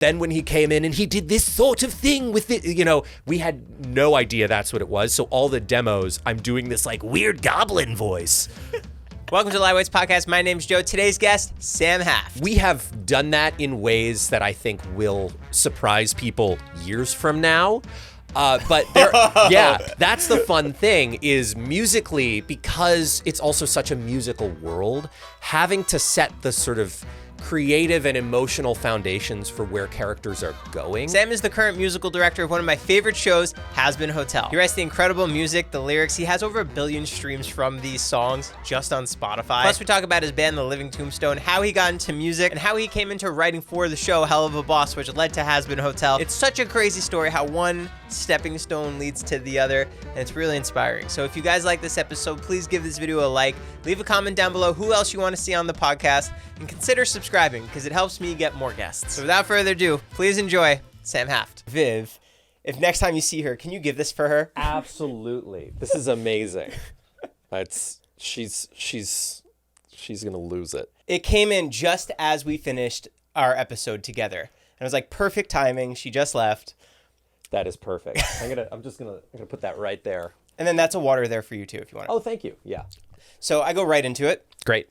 Then when he came in and he did this sort of thing with it, we had no idea that's what it was. So all the demos, I'm doing this like weird goblin voice. Welcome to the Lightweights Podcast. My name's Joe. Today's guest, Sam Haft. We have done that in ways that I think will surprise people years from now. But that's the fun thing is musically, because it's also such a musical world, having to set the sort of creative and emotional foundations for where characters are going. Sam is the current musical director of one of my favorite shows, Hazbin Hotel. He writes the incredible music, the lyrics. He has over 1 billion streams from these songs just on Spotify. Plus, we talk about his band, the Living Tombstone, how he got into music, and how he came into writing for the show, Helluva Boss, which led to Hazbin Hotel. It's such a crazy story how one stepping stone leads to the other, and it's really inspiring. So if you guys like this episode, please give this video a like, leave a comment down below who else you want to see on the podcast, and consider subscribing because it helps me get more guests. So without further ado, please enjoy Sam Haft. Viv, if next time you see her, can you give this for her? Absolutely. This is amazing. She's gonna lose it. It came in just as we finished our episode together. And it was like perfect timing. She just left. That is perfect. I'm gonna put that right there. And then that's a water there for you too, if you want it. Oh, thank you. Yeah. So I go right into it. Great.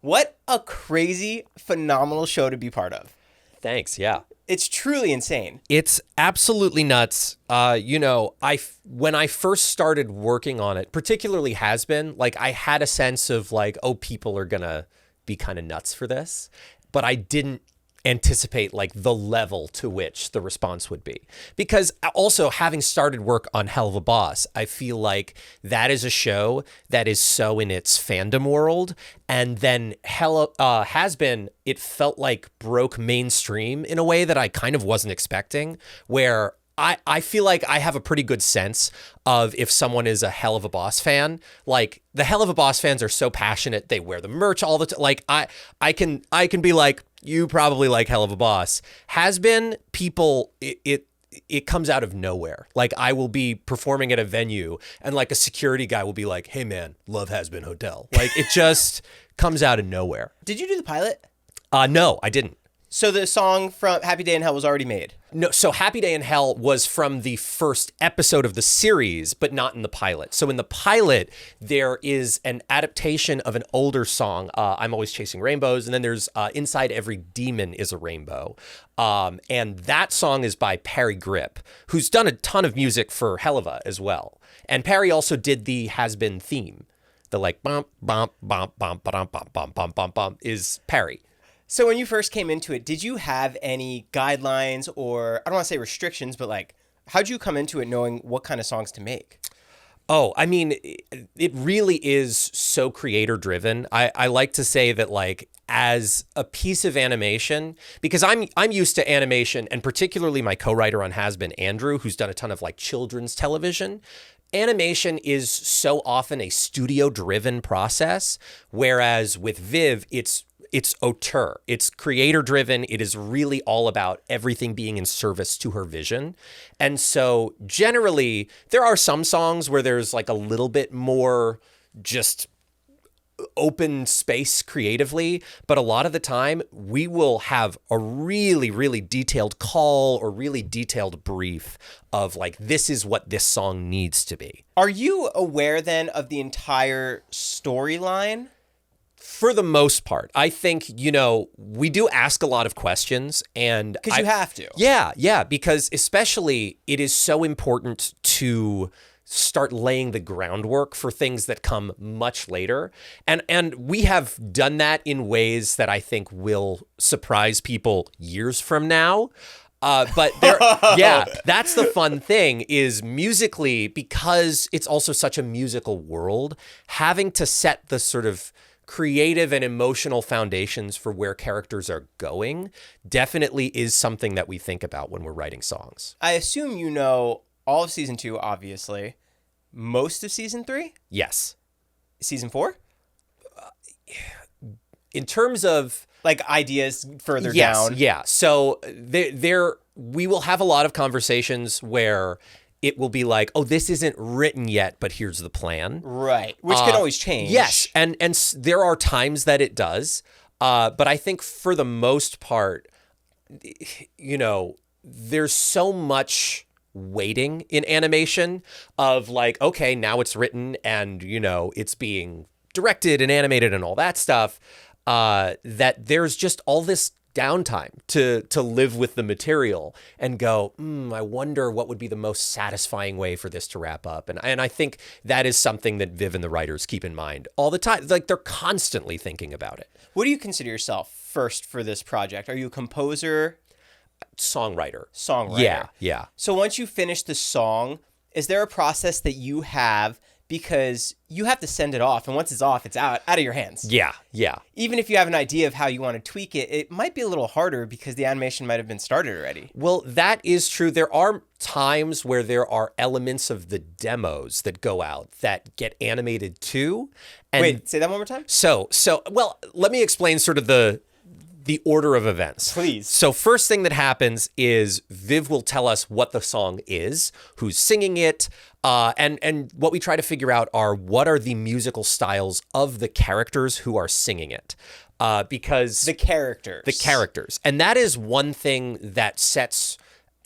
What a crazy, phenomenal show to be part of. Thanks. Yeah. It's truly insane. It's absolutely nuts. When I first started working on it, particularly Hazbin, like I had a sense of like, oh, people are gonna be kind of nuts for this, but I didn't anticipate like the level to which the response would be. Because also having started work on Helluva Boss, I feel like that is a show that is so in its fandom world. And then Hazbin, it felt like broke mainstream in a way that I kind of wasn't expecting, where I feel like I have a pretty good sense of if someone is a Helluva Boss fan. Like the Helluva Boss fans are so passionate. They wear the merch all the time. Like I can be like, you probably like Helluva Boss. Hazbin, people, it comes out of nowhere. Like I will be performing at a venue and like a security guy will be like, hey man, love Hazbin Hotel. Like it just comes out of nowhere. Did you do the pilot? No, I didn't. So the song from Happy Day in Hell was already made? No, so Happy Day in Hell was from the first episode of the series, but not in the pilot. So in the pilot, there is an adaptation of an older song, I'm Always Chasing Rainbows, and then there's Inside Every Demon is a Rainbow. And that song is by Perry Grip, who's done a ton of music for Helluva as well. And Perry also did the Hazbin theme. The like, bump, bump, bump, bump, bump, bump, bump, bump, bump, bump is Perry. So when you first came into it, did you have any guidelines or, I don't want to say restrictions, but like, how'd you come into it knowing what kind of songs to make? Oh, I mean, it really is so creator driven. I like to say that like as a piece of animation, because I'm used to animation, and particularly my co-writer on Hazbin, Andrew, who's done a ton of like children's television. Animation is so often a studio driven process, whereas with Viv, it's auteur. It's creator driven. It is really all about everything being in service to her vision. And so generally there are some songs where there's like a little bit more just open space creatively, but a lot of the time we will have a really, really detailed call or really detailed brief of like, this is what this song needs to be. Are you aware then of the entire storyline? For the most part, I think, we do ask a lot of questions, and because you have to. Yeah, because especially it is so important to start laying the groundwork for things that come much later. And we have done that in ways that I think will surprise people years from now. But that's the fun thing is musically, because it's also such a musical world, having to set the sort of creative and emotional foundations for where characters are going definitely is something that we think about when we're writing songs. I assume you know all of season 2, obviously. Most of season 3? Yes. Season 4? In terms of like ideas further down. Yeah. So there we will have a lot of conversations where it will be like, oh, this isn't written yet, but here's the plan. Right. Which can always change. Yes. And there are times that it does. But I think for the most part, you know, there's so much waiting in animation of like, okay, now it's written and, you know, it's being directed and animated and all that stuff, that there's just all this downtime to live with the material and go, I wonder what would be the most satisfying way for this to wrap up. And I think that is something that Viv and the writers keep in mind all the time. Like, they're constantly thinking about it. What do you consider yourself first for this project? Are you a composer? Songwriter. Yeah. So once you finish the song, is there a process that you have? Because you have to send it off, and once it's off, it's out of your hands. Yeah. Even if you have an idea of how you want to tweak it, it might be a little harder because the animation might have been started already. Well, that is true. There are times where there are elements of the demos that go out that get animated too. And wait, say that one more time? Well, let me explain sort of the order of events. Please. So first thing that happens is Viv will tell us what the song is, who's singing it, and what we try to figure out are what are the musical styles of the characters who are singing it. Because the characters. And that is one thing that sets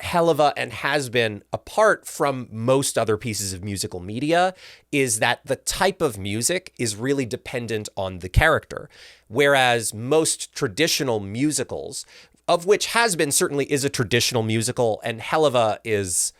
Helluva and Hazbin apart from most other pieces of musical media, is that the type of music is really dependent on the character. Whereas most traditional musicals, of which Hazbin certainly is a traditional musical, and Helluva is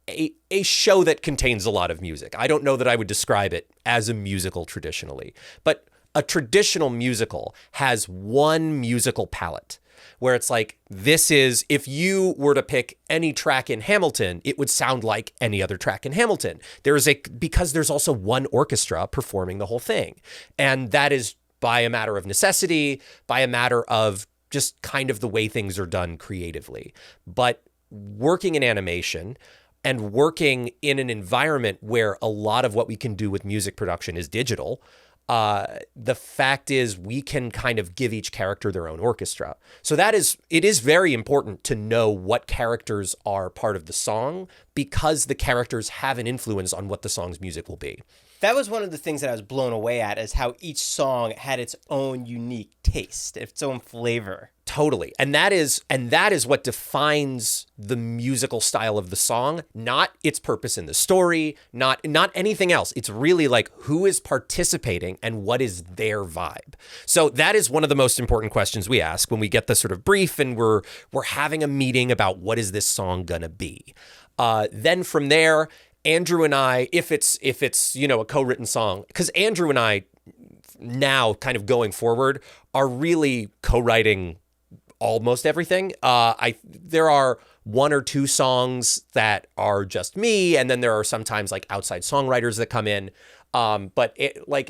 a show that contains a lot of music. I don't know that I would describe it as a musical traditionally, but a traditional musical has one musical palette, where it's like, this is, if you were to pick any track in Hamilton, it would sound like any other track in Hamilton. Because there's also one orchestra performing the whole thing. And that is by a matter of necessity, by a matter of just kind of the way things are done creatively. But working in animation and working in an environment where a lot of what we can do with music production is digital, the fact is we can kind of give each character their own orchestra. So it is very important to know what characters are part of the song, because the characters have an influence on what the song's music will be. That was one of the things that I was blown away at, is how each song had its own unique taste, its own flavor. Totally. And that is what defines the musical style of the song, not its purpose in the story, not anything else. It's really like who is participating and what is their vibe. So that is one of the most important questions we ask when we get the sort of brief and we're having a meeting about what is this song gonna be. Then from there, Andrew and I, if it's a co-written song, because Andrew and I now kind of going forward are really co-writing almost everything. There are one or two songs that are just me, and then there are sometimes like outside songwriters that come in. But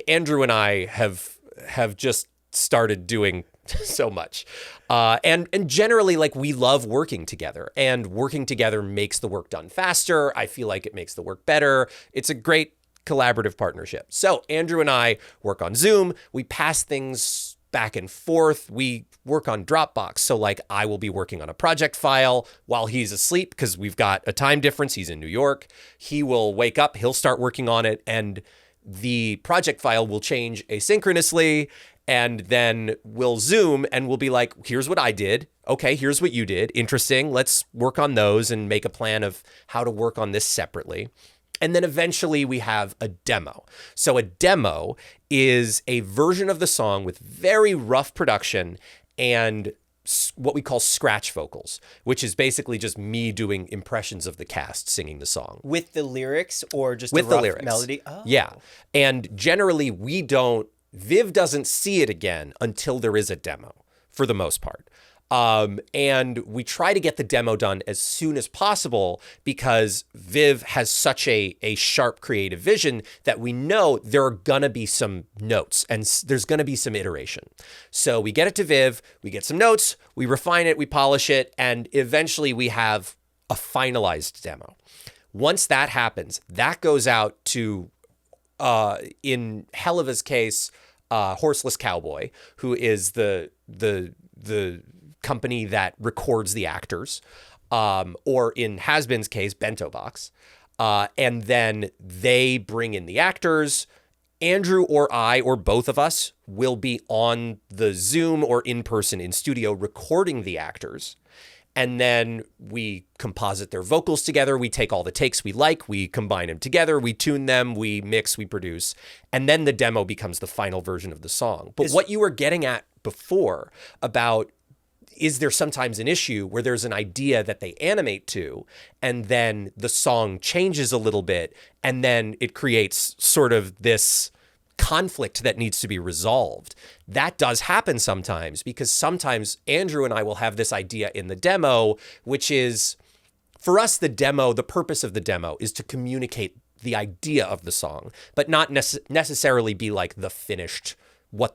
Andrew and I have just started doing so much. And generally, like, we love working together, and working together makes the work done faster. I feel like it makes the work better. It's a great collaborative partnership. So Andrew and I work on Zoom. We pass things back and forth. We work on Dropbox. So like, I will be working on a project file while he's asleep because we've got a time difference. He's in New York. He will wake up, he'll start working on it, and the project file will change asynchronously. And then we'll Zoom and we'll be like, here's what I did. Okay, here's what you did. Interesting. Let's work on those and make a plan of how to work on this separately. And then eventually we have a demo. So a demo is a version of the song with very rough production and what we call scratch vocals, which is basically just me doing impressions of the cast singing the song. With the lyrics, or just with a rough the lyrics. melody? Oh. Yeah. And generally Viv doesn't see it again until there is a demo, for the most part. And we try to get the demo done as soon as possible because Viv has such a sharp creative vision that we know there are going to be some notes and there's going to be some iteration. So we get it to Viv, we get some notes, we refine it, we polish it, and eventually we have a finalized demo. Once that happens, that goes out to, in Helluva's case, Horseless Cowboy, who is the company that records the actors, or in Hazbin's case, Bento Box. And then they bring in the actors. Andrew or I, or both of us, will be on the Zoom or in person in studio recording the actors. and then we composite their vocals together. We take all the takes we like, we combine them together, we tune them, we mix, we produce, and then the demo becomes the final version of the song. But what you were getting at before about, is there sometimes an issue where there's an idea that they animate to, and then the song changes a little bit, and then it creates sort of this conflict that needs to be resolved. That does happen sometimes, because sometimes Andrew and I will have this idea in the demo, which is, for us, the purpose of the demo is to communicate the idea of the song, but not necessarily be like the finished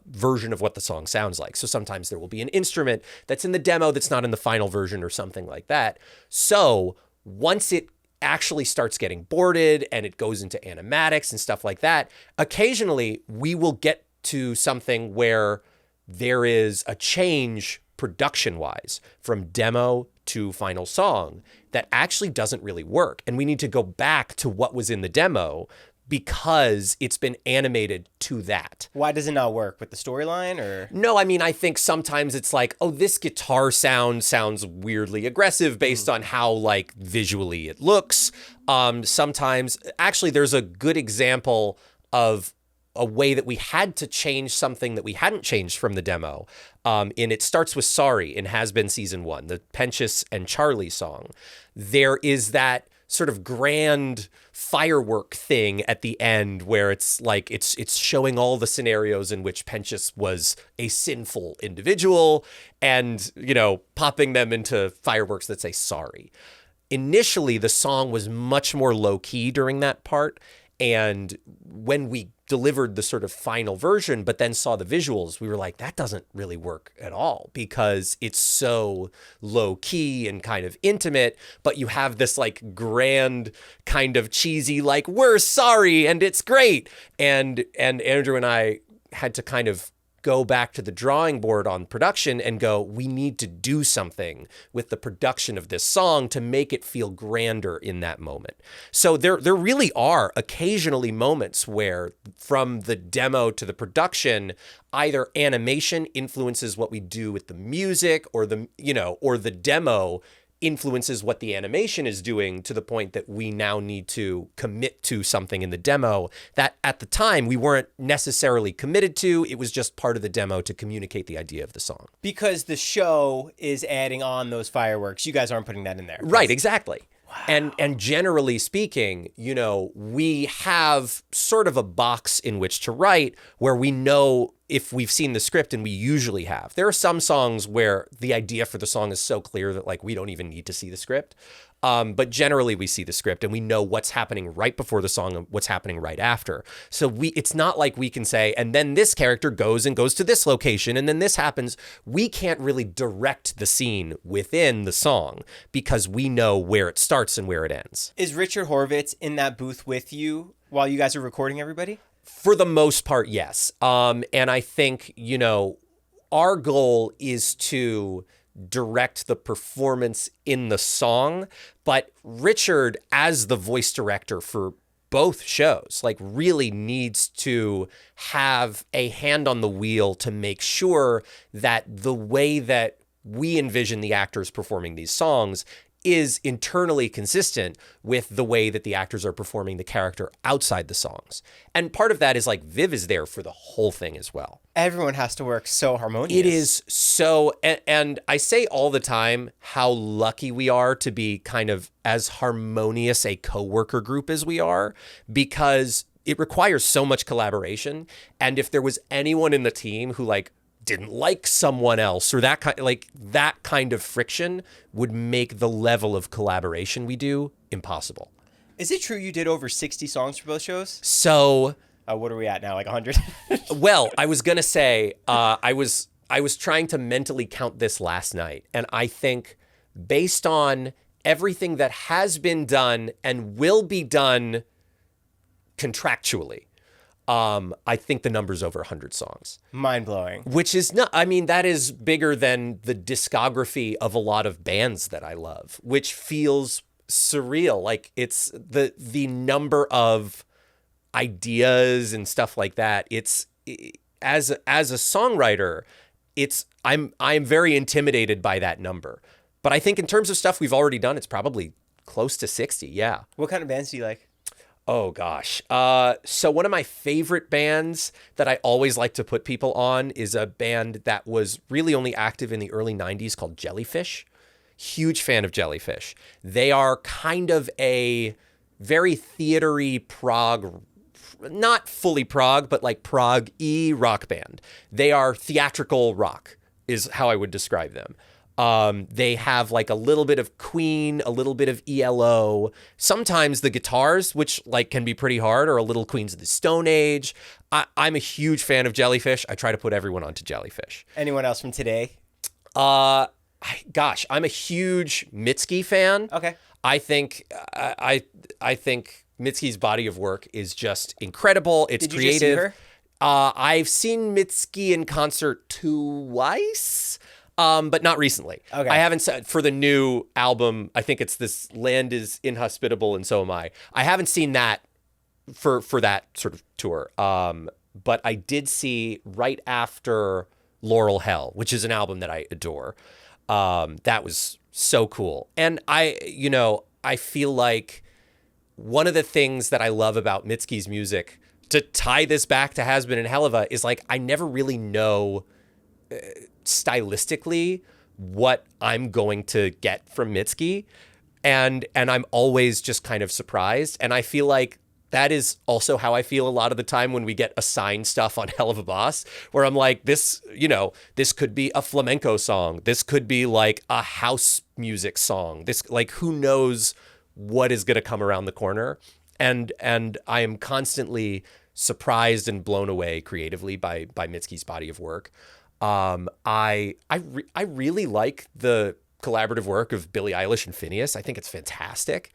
version of what the song sounds like. So sometimes there will be an instrument that's in the demo that's not in the final version or something like that. So once it actually starts getting boarded and it goes into animatics and stuff like that, occasionally we will get to something where there is a change production-wise from demo to final song that actually doesn't really work. And we need to go back to what was in the demo because it's been animated to that. Why does it not work? With the storyline, or? No, I mean, I think sometimes it's like, oh, this guitar sounds weirdly aggressive based on how like visually it looks. Sometimes, actually, there's a good example of a way that we had to change something that we hadn't changed from the demo. And it starts with Sorry in Hazbin Season 1, the Penchas and Charlie song. There is that sort of grand firework thing at the end where it's like it's showing all the scenarios in which Penchas was a sinful individual and, you know, popping them into fireworks that say sorry. Initially, the song was much more low-key during that part, and when we delivered the sort of final version, but then saw the visuals, we were like, that doesn't really work at all because it's so low key and kind of intimate, but you have this like grand kind of cheesy, like, we're sorry and it's great. And Andrew and I had to kind of go back to the drawing board on production and go, we need to do something with the production of this song to make it feel grander in that moment. So there really are occasionally moments where from the demo to the production, either animation influences what we do with the music, or the demo influences what the animation is doing, to the point that we now need to commit to something in the demo that at the time we weren't necessarily committed to. It was just part of the demo to communicate the idea of the song. Because the show is adding on those fireworks, you guys aren't putting that in there. Right, exactly. Wow. And generally speaking, you know, we have sort of a box in which to write where we know if we've seen the script, and we usually have. There are some songs where the idea for the song is so clear that like we don't even need to see the script. But generally we see the script and we know what's happening right before the song and what's happening right after. So it's not like we can say, and then this character goes to this location and then this happens. We can't really direct the scene within the song because we know where it starts and where it ends. Is Richard Horvitz in that booth with you while you guys are recording everybody? For the most part, yes. And I think, you know, our goal is to direct the performance in the song, but Richard, as the voice director for both shows, like really needs to have a hand on the wheel to make sure that the way that we envision the actors performing these songs is internally consistent with the way that the actors are performing the character outside the songs. And part of that is like Viv is there for the whole thing as well. Everyone has to work so harmonious. It is so, and I say all the time how lucky we are to be kind of as harmonious a coworker group as we are, because it requires so much collaboration. And if there was anyone in the team who like didn't like someone else, or that kind of friction would make the level of collaboration we do impossible. Is it true you did over 60 songs for both shows? So what are we at now? Like 100? Well, I was going to say, I was trying to mentally count this last night. And I think based on everything that has been done and will be done contractually, I think the number's over 100 songs. Mind-blowing. Which is not, I mean, that is bigger than the discography of a lot of bands that I love, which feels surreal. Like it's the number of ideas and stuff like that. As a songwriter, I'm very intimidated by that number. But I think in terms of stuff we've already done, it's probably close to 60. Yeah. What kind of bands do you like? Oh, gosh. So one of my favorite bands that I always like to put people on is a band that was really only active in the early 90s called Jellyfish. Huge fan of Jellyfish. They are kind of a very theater-y prog, not fully prog, but like prog-y rock band. They are theatrical rock is how I would describe them. They have like a little bit of Queen, a little bit of ELO. Sometimes the guitars, which like can be pretty hard, are a little Queens of the Stone Age. I'm a huge fan of Jellyfish. I try to put everyone onto Jellyfish. Anyone else from today? I'm a huge Mitski fan. Okay. I think Mitski's body of work is just incredible. It's Did you creative. just see her? I've seen Mitski in concert twice. But not recently. Okay. I haven't said for the new album. I think it's This Land is Inhospitable and So Am I. I haven't seen that for that sort of tour. But I did see right after Laurel Hell, which is an album that I adore. That was so cool. And I feel like one of the things that I love about Mitski's music, to tie this back to Hazbin and Helluva, is like I never really know stylistically what I'm going to get from Mitski, and I'm always just kind of surprised. And I feel like that is also how I feel a lot of the time when we get assigned stuff on Helluva Boss, where I'm like, this could be a flamenco song, this could be like a house music song, this, like, who knows what is going to come around the corner. And I am constantly surprised and blown away creatively by Mitski's body of work. I really like the collaborative work of Billie Eilish and Phineas. I think it's fantastic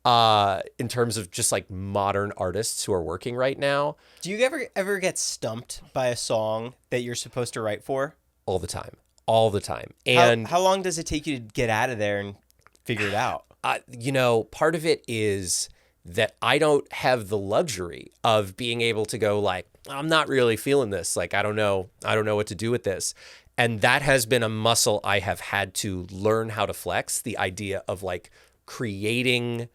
in terms of just like modern artists who are working right now. Do you ever get stumped by a song that you're supposed to write for? All the time. And how long does it take you to get out of there and figure it out? Part of it is that I don't have the luxury of being able to go like, I'm not really feeling this. Like, I don't know what to do with this. And that has been a muscle I have had to learn how to flex, the idea of like creating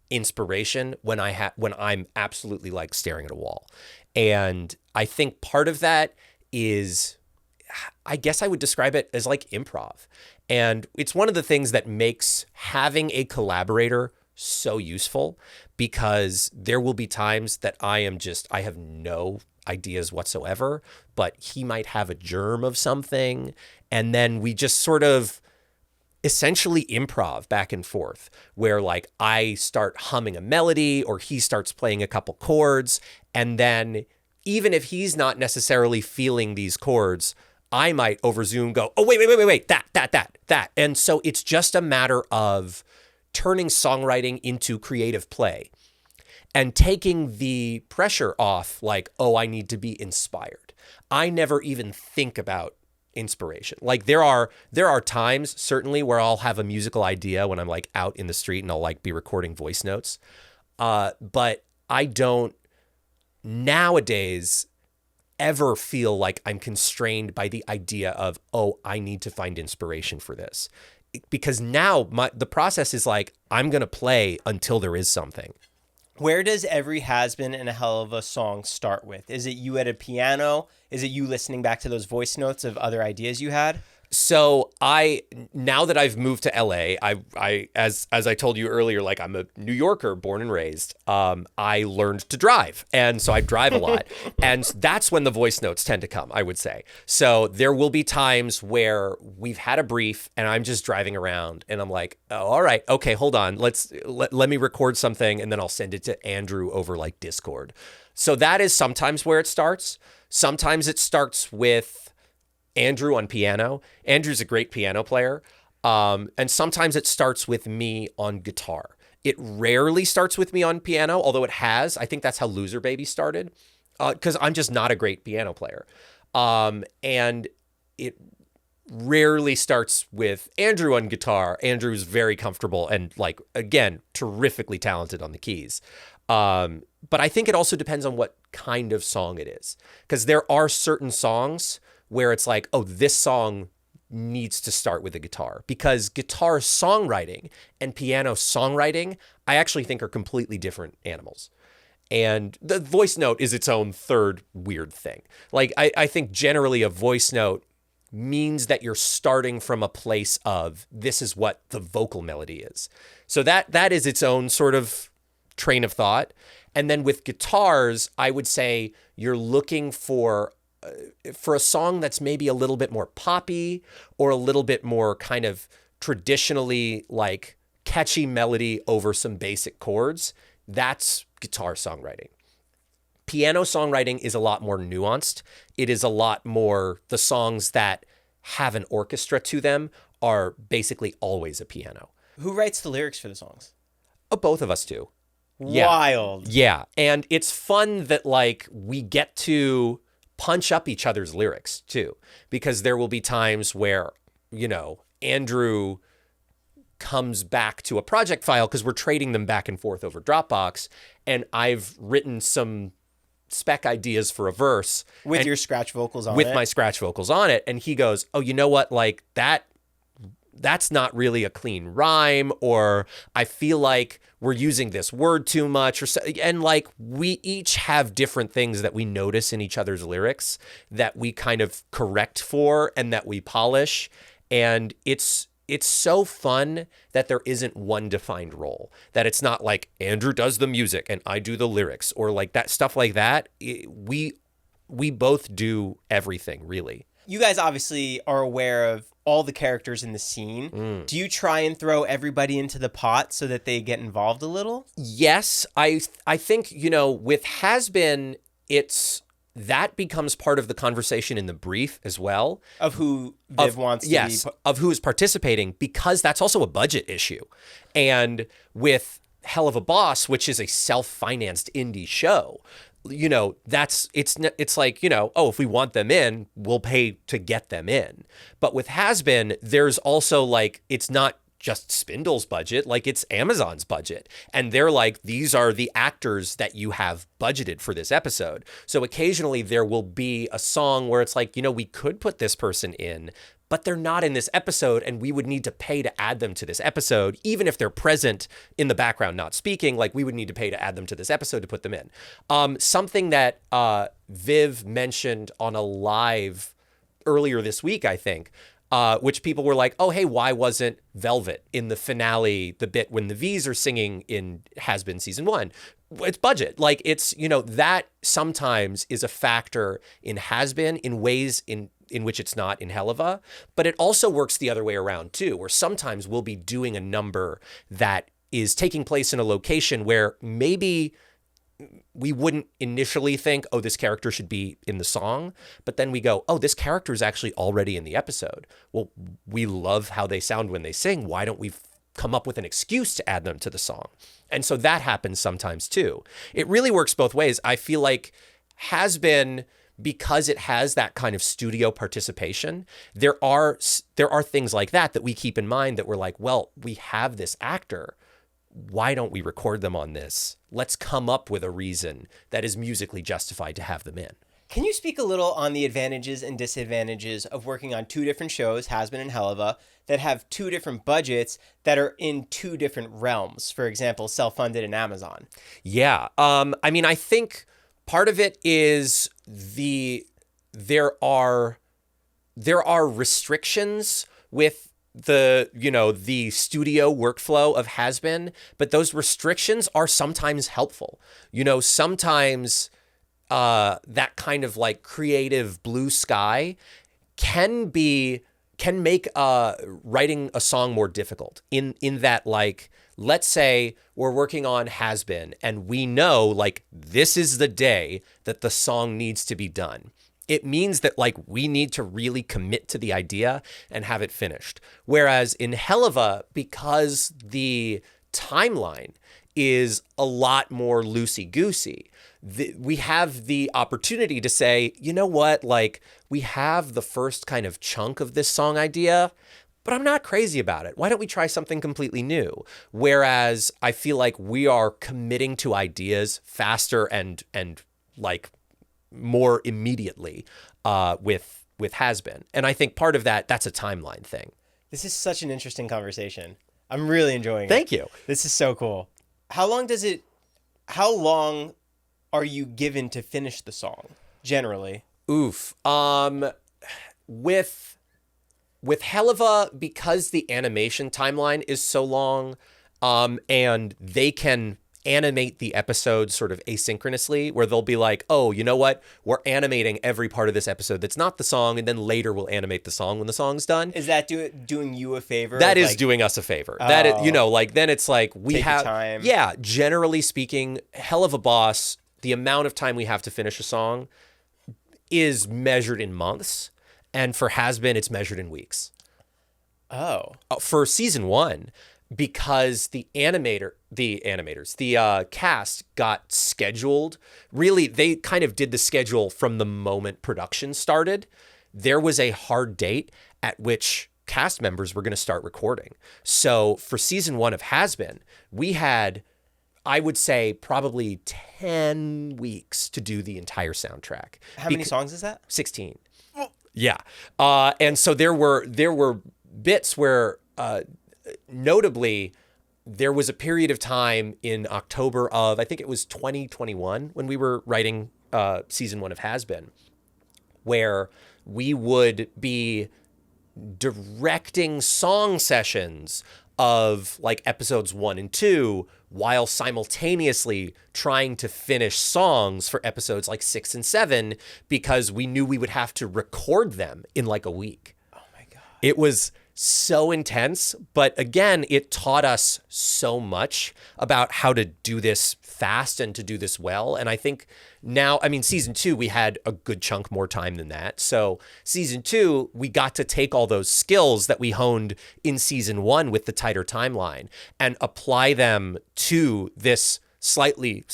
inspiration when I'm absolutely like staring at a wall. And I think part of that is, I guess I would describe it as like improv. And it's one of the things that makes having a collaborator so useful, because there will be times that I have no ideas whatsoever, but he might have a germ of something. And then we just sort of essentially improv back and forth, where like I start humming a melody or he starts playing a couple chords. And then even if he's not necessarily feeling these chords, I might over Zoom go, oh, wait, that. And so it's just a matter of turning songwriting into creative play and taking the pressure off, like, oh, I need to be inspired. I never even think about inspiration. Like there are times certainly where I'll have a musical idea when I'm like out in the street and I'll like be recording voice notes. But I don't nowadays ever feel like I'm constrained by the idea of, oh, I need to find inspiration for this. Because now the process is like, I'm going to play until there is something. Where does every Hazbin and a Helluva song start with? Is it you at a piano? Is it you listening back to those voice notes of other ideas you had? So now that I've moved to LA, as I told you earlier, like I'm a New Yorker, born and raised. I learned to drive, and so I drive a lot, and that's when the voice notes tend to come, I would say. So there will be times where we've had a brief, and I'm just driving around, and I'm like, oh, all right, okay, hold on, let me record something, and then I'll send it to Andrew over like Discord. So that is sometimes where it starts. Sometimes it starts with Andrew on piano. Andrew's a great piano player. And sometimes it starts with me on guitar. It rarely starts with me on piano, although it has. I think that's how Loser Baby started, because I'm just not a great piano player. And it rarely starts with Andrew on guitar. Andrew's very comfortable and, like, again, terrifically talented on the keys. But I think it also depends on what kind of song it is, because there are certain songs where it's like, oh, this song needs to start with the guitar, because guitar songwriting and piano songwriting, I actually think, are completely different animals. And the voice note is its own third weird thing. Like, I think generally a voice note means that you're starting from a place of, this is what the vocal melody is. So that is its own sort of train of thought. And then with guitars, I would say you're looking for a song that's maybe a little bit more poppy, or a little bit more kind of traditionally like catchy melody over some basic chords. That's guitar songwriting. Piano songwriting is a lot more nuanced. It is a lot more, the songs that have an orchestra to them are basically always a piano. Who writes the lyrics for the songs? Oh, both of us do. Wild. Yeah. And it's fun that like we get to punch up each other's lyrics too, because there will be times where, you know, Andrew comes back to a project file because we're trading them back and forth over Dropbox, and I've written some spec ideas for a verse with your scratch vocals on it. With my scratch vocals on it, and he goes, "Oh, you know what? Like that's not really a clean rhyme, or I feel like we're using this word too much," or so. And like we each have different things that we notice in each other's lyrics that we kind of correct for and that we polish. And it's so fun that there isn't one defined role, that it's not like Andrew does the music and I do the lyrics, or like that stuff like that. We both do everything, really. You guys obviously are aware of all the characters in the scene. Do you try and throw everybody into the pot so that they get involved a little? Yes, I think, you know, with Hazbin, that becomes part of the conversation in the brief as well. Of who Viv wants to be. Yes, of who is participating, because that's also a budget issue. And with Helluva Boss, which is a self-financed indie show, you know, it's like, you know, oh, if we want them in, we'll pay to get them in. But with Hazbin, there's also like, it's not just Spindle's budget, like it's Amazon's budget. And they're like, these are the actors that you have budgeted for this episode. So occasionally there will be a song where it's like, you know, we could put this person in, but they're not in this episode, and we would need to pay to add them to this episode. Even if they're present in the background not speaking, like we would need to pay to add them to this episode to put them in. Something that Viv mentioned on a live earlier this week, I think, which people were like, oh, hey, why wasn't Velvet in the finale, the bit when the V's are singing in Hazbin season 1? It's budget. Like, it's, you know, that sometimes is a factor in Hazbin in ways in which it's not in Helluva, but it also works the other way around too, where sometimes we'll be doing a number that is taking place in a location where maybe we wouldn't initially think, oh, this character should be in the song, but then we go, oh, this character is actually already in the episode. Well, we love how they sound when they sing. Why don't we come up with an excuse to add them to the song? And so that happens sometimes too. It really works both ways. I feel like Hazbin, because it has that kind of studio participation, there are things like that we keep in mind, that we're like, well, we have this actor. Why don't we record them on this? Let's come up with a reason that is musically justified to have them in. Can you speak a little on the advantages and disadvantages of working on two different shows, Hazbin and Helluva, that have two different budgets that are in two different realms? For example, self-funded and Amazon. Yeah. I mean, I think part of it is there are restrictions with the studio workflow of Hazbin, but those restrictions are sometimes helpful. You know, sometimes that kind of like creative blue sky can make writing a song more difficult in that, like, let's say we're working on Hazbin and we know like this is the day that the song needs to be done. It means that like we need to really commit to the idea and have it finished. Whereas in Helluva, because the timeline is a lot more loosey-goosey, we have the opportunity to say, you know what, like we have the first kind of chunk of this song idea, but I'm not crazy about it. Why don't we try something completely new? Whereas I feel like we are committing to ideas faster and like more immediately with with Hazbin. And I think part of that's a timeline thing. This is such an interesting conversation. I'm really enjoying it. Thank you. This is so cool. How long are you given to finish the song, generally? Oof. With Helluva, because the animation timeline is so long, and they can animate the episodes sort of asynchronously, where they'll be like, oh, you know what? We're animating every part of this episode that's not the song, and then later we'll animate the song when the song's done. Is that doing you a favor? That is doing us a favor. That is, then it's like we Take have your time. Yeah, generally speaking, Helluva Boss, the amount of time we have to finish a song is measured in months, and for Hazbin, it's measured in weeks. Oh. For season 1, because the cast got scheduled. Really, they kind of did the schedule from the moment production started. There was a hard date at which cast members were going to start recording. So for season 1 of Hazbin, we had, I would say, probably 10 weeks to do the entire soundtrack. How many songs is that? 16. Yeah. And so there were bits where, notably, there was a period of time in October of, I think it was 2021, when we were writing season 1 of Hazbin, where we would be directing song sessions of like episodes 1 and 2 while simultaneously trying to finish songs for episodes like 6 and 7, because we knew we would have to record them in like a week. Oh my God. It was so intense, but again, it taught us so much about how to do this fast and to do this well. And I think now, I mean, season 2, we had a good chunk more time than that. So season 2, we got to take all those skills that we honed in season 1 with the tighter timeline and apply them to this slightly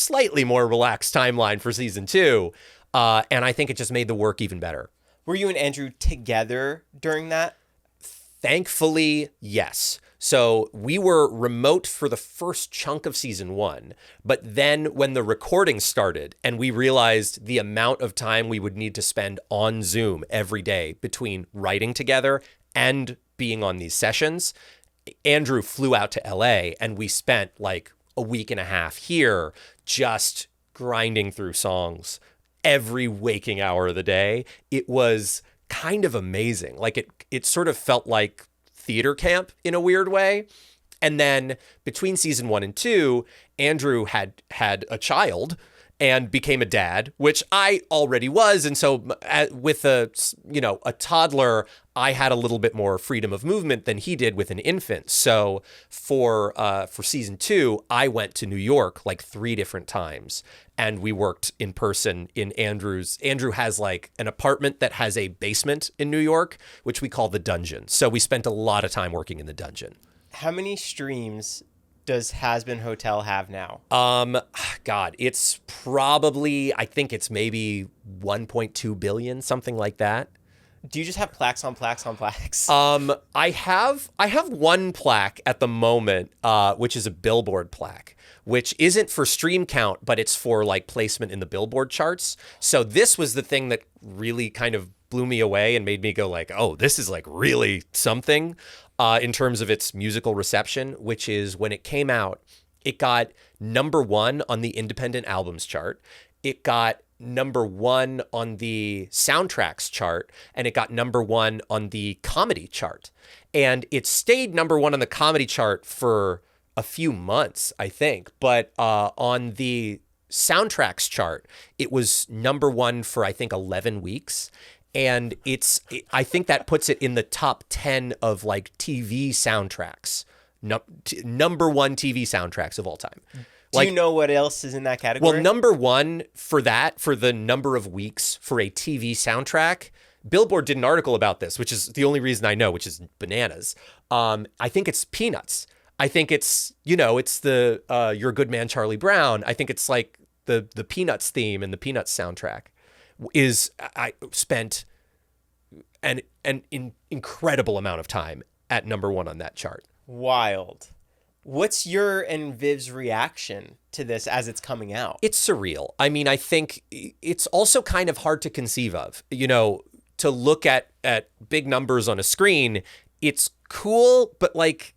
more relaxed timeline for season 2. And I think it just made the work even better. Were you and Andrew together during that? Thankfully, yes. So we were remote for the first chunk of season 1, but then when the recording started and we realized the amount of time we would need to spend on Zoom every day between writing together and being on these sessions, Andrew flew out to LA and we spent like a week and a half here just grinding through songs every waking hour of the day. It was kind of amazing. Like it sort of felt like theater camp in a weird way. And then between season 1 and 2, Andrew had a child and became a dad, which I already was. And so with a toddler, I had a little bit more freedom of movement than he did with an infant. So for season 2, I went to New York like 3 different times, and we worked in person in Andrew's. Andrew has like an apartment that has a basement in New York, which we call the dungeon. So we spent a lot of time working in the dungeon. How many streams does Hazbin Hotel have now? God, it's probably, I think it's maybe 1.2 billion, something like that. Do you just have plaques on plaques on plaques? I have one plaque at the moment, which is a Billboard plaque, which isn't for stream count, but it's for like placement in the Billboard charts. So this was the thing that really kind of blew me away and made me go like, oh, this is like really something in terms of its musical reception, which is when it came out, it got number 1 on the independent albums chart. It got number 1 on the soundtracks chart, and it got number 1 on the comedy chart. And it stayed number 1 on the comedy chart for a few months, I think. But on the soundtracks chart, it was number 1 for, I think, 11 weeks. And I think that puts it in the top 10 of like TV soundtracks, number 1 TV soundtracks of all time. Do you know what else is in that category? Well, number 1 for the number of weeks for a TV soundtrack, Billboard did an article about this, which is the only reason I know, which is bananas. I think it's Peanuts. I think it's, it's the You're a Good Man, Charlie Brown. I think it's like the Peanuts theme and the Peanuts soundtrack. I spent an incredible amount of time at number 1 on that chart. Wild. What's your and Viv's reaction to this as it's coming out? It's surreal. I mean, I think it's also kind of hard to conceive of. to look at big numbers on a screen, it's cool, but like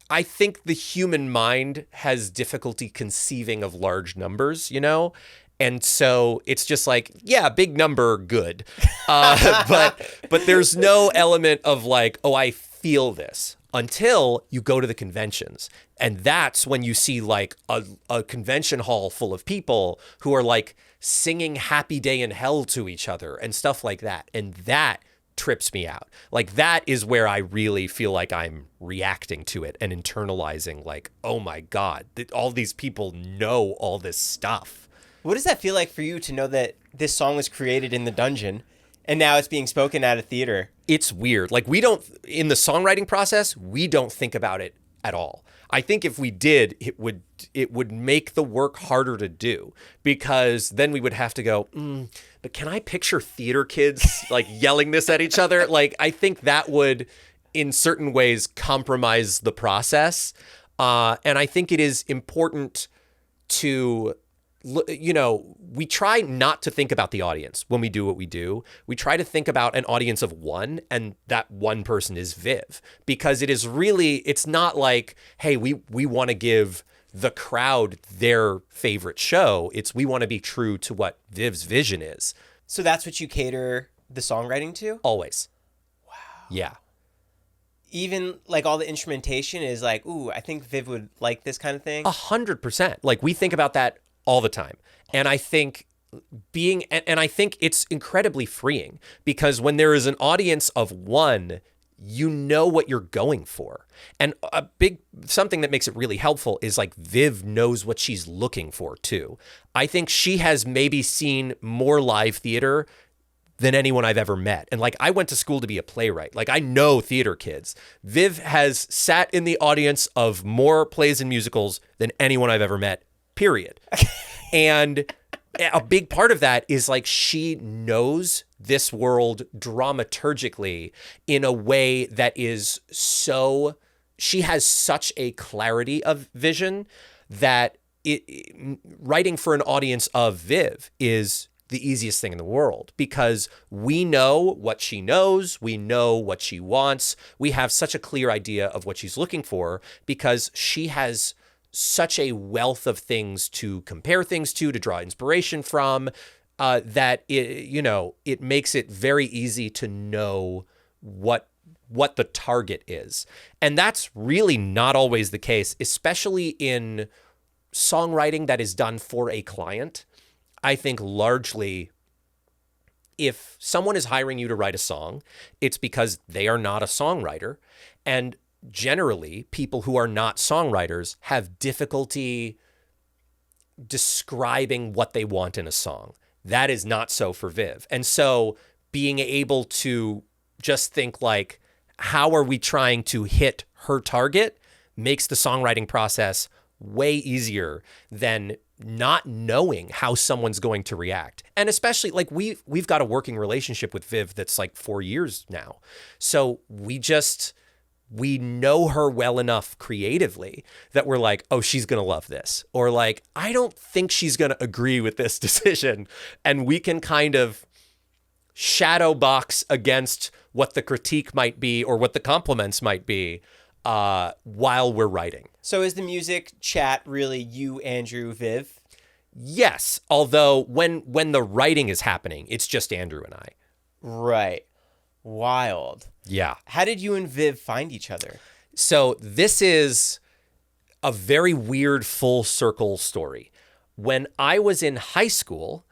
I think the human mind has difficulty conceiving of large numbers, you know? And so it's just like, yeah, big number, good. But there's no element of like, oh, I feel this until you go to the conventions. And that's when you see like a convention hall full of people who are like singing Happy Day in Hell to each other and stuff like that. And that trips me out. Like that is where I really feel like I'm reacting to it and internalizing like, oh my God, all these people know all this stuff. What does that feel like for you to know that this song was created in the dungeon and now it's being spoken at a theater? It's weird. Like we don't, in the songwriting process, we don't think about it at all. I think if we did, it would make the work harder to do because then we would have to go, but can I picture theater kids like yelling this at each other? Like, I think that would in certain ways compromise the process. And I think it is important to, you know, we try not to think about the audience when we do what we do. We try to think about an audience of one, and that one person is Viv, because it is really, it's not like, hey, we want to give the crowd their favorite show. It's we want to be true to what Viv's vision is. So that's what you cater the songwriting to? Always. Wow. Yeah. Even like all the instrumentation is like, ooh, I think Viv would like this kind of thing. 100%. Like we think about that all the time. And I think I think it's incredibly freeing because when there is an audience of one, you know what you're going for. And something that makes it really helpful is like Viv knows what she's looking for too. I think she has maybe seen more live theater than anyone I've ever met. And like, I went to school to be a playwright. Like I know theater kids. Viv has sat in the audience of more plays and musicals than anyone I've ever met. Period. And a big part of that is like she knows this world dramaturgically in a way that is so, she has such a clarity of vision that writing for an audience of Viv is the easiest thing in the world because we know what she knows, we know what she wants, we have such a clear idea of what she's looking for because she has such a wealth of things to compare things to draw inspiration from, that it makes it very easy to know what the target is. And that's really not always the case, especially in songwriting that is done for a client. I think largely if someone is hiring you to write a song, it's because they are not a songwriter. And generally, people who are not songwriters have difficulty describing what they want in a song. That is not so for Viv. And so being able to just think like, how are we trying to hit her target makes the songwriting process way easier than not knowing how someone's going to react. And especially like we've got a working relationship with Viv that's like 4 years now. So we know her well enough creatively that we're like, oh, she's going to love this. Or like, I don't think she's going to agree with this decision. And we can kind of shadow box against what the critique might be or what the compliments might be while we're writing. So is the music chat really you, Andrew, Viv? Yes. Although when the writing is happening, it's just Andrew and I. Right. Wild. Yeah. How did you and Viv find each other? So this is a very weird full circle story. When I was in high school,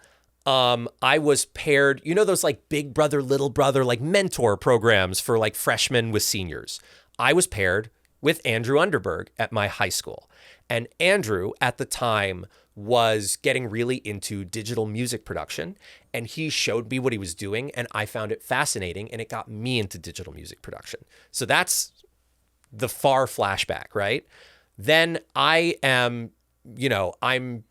I was paired, you know, those like big brother, little brother, like mentor programs for like freshmen with seniors. I was paired with Andrew Underberg at my high school. And Andrew at the time was getting really into digital music production, and he showed me what he was doing, and I found it fascinating, and it got me into digital music production. So that's the far flashback, right? Then I'm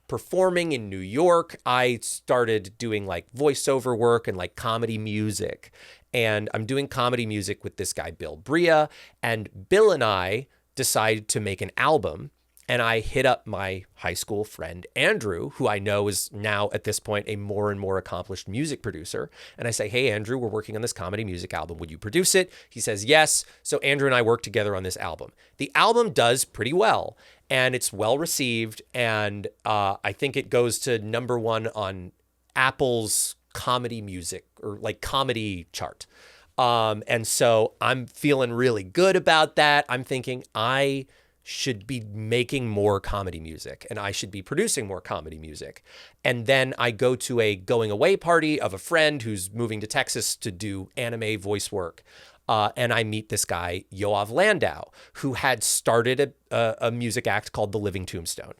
performing in New York. I started doing like voiceover work and like comedy music, and I'm doing comedy music with this guy, Bill Bria, and Bill and I decided to make an album And I hit up my high school friend, Andrew, who I know is now at this point a more and more accomplished music producer. And I say, hey, Andrew, we're working on this comedy music album. Would you produce it? He says, yes. So Andrew and I work together on this album. The album does pretty well, and it's well received. And I think it goes to #1 on Apple's comedy music or like comedy chart. And so I'm feeling really good about that. I'm thinking I should be making more comedy music and I should be producing more comedy music. And then I go to a going away party of a friend who's moving to Texas to do anime voice work. And I meet this guy, Yoav Landau, who had started a music act called the Living Tombstone.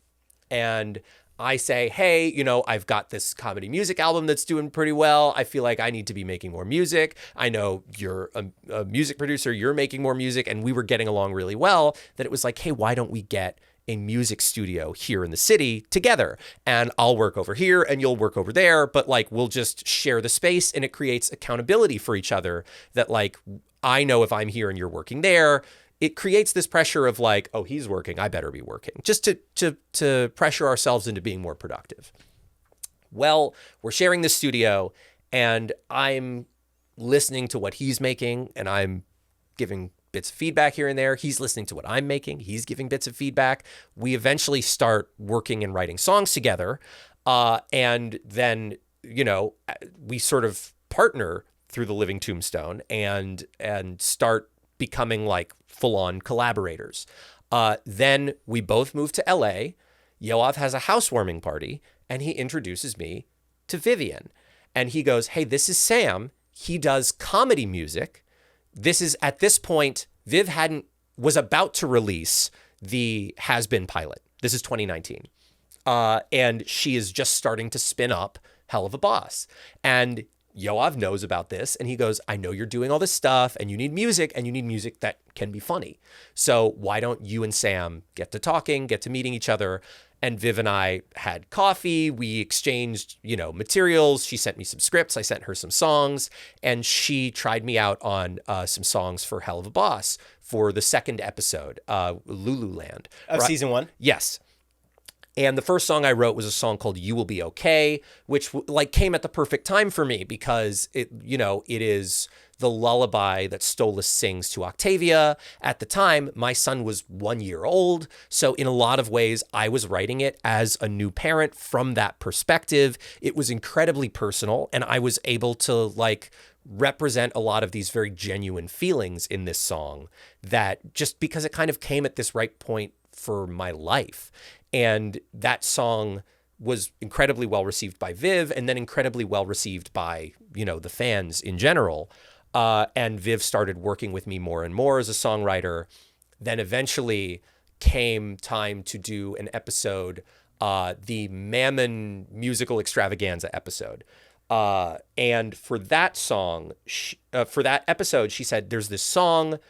And I say, hey, I've got this comedy music album that's doing pretty well. I feel like I need to be making more music. I know you're a music producer. You're making more music. And we were getting along really well that it was like, hey, why don't we get a music studio here in the city together? And I'll work over here and you'll work over there. But like, we'll just share the space and it creates accountability for each other that like, I know if I'm here and you're working there, it creates this pressure of like, oh, he's working, I better be working, just to pressure ourselves into being more productive. Well, we're sharing this studio and I'm listening to what he's making and I'm giving bits of feedback here and there. He's listening to what I'm making. He's giving bits of feedback. We eventually start working and writing songs together. And then, we sort of partner through the Living Tombstone and start becoming like full-on collaborators. Then we both move to LA. Yoav has a housewarming party and he introduces me to Vivian. And he goes, hey, this is Sam. He does comedy music. This is at this point, Viv was about to release the Hazbin pilot. This is 2019. And she is just starting to spin up Helluva Boss. And Yoav knows about this and he goes, I know you're doing all this stuff and you need music that can be funny. So why don't you and Sam get to talking, get to meeting each other? And Viv and I had coffee. We exchanged, materials. She sent me some scripts. I sent her some songs and she tried me out on some songs for Helluva Boss for the second episode, Lululand. Of season 1? Yes. And the first song I wrote was a song called You Will Be Okay, which came at the perfect time for me because it is the lullaby that Stolas sings to Octavia. At the time, my son was 1 year old. So in a lot of ways, I was writing it as a new parent from that perspective. It was incredibly personal and I was able to represent a lot of these very genuine feelings in this song that just because it kind of came at this right point for my life. And that song was incredibly well received by Viv and then incredibly well received by, the fans in general. And Viv started working with me more and more as a songwriter. Then eventually came time to do an episode, the Mammon musical extravaganza episode. And for that song, for that episode, she said, there's this song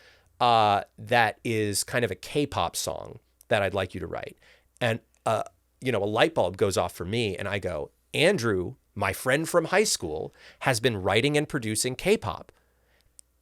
that is kind of a K-pop song that I'd like you to write. And, a light bulb goes off for me and I go, Andrew, my friend from high school, has been writing and producing K-pop.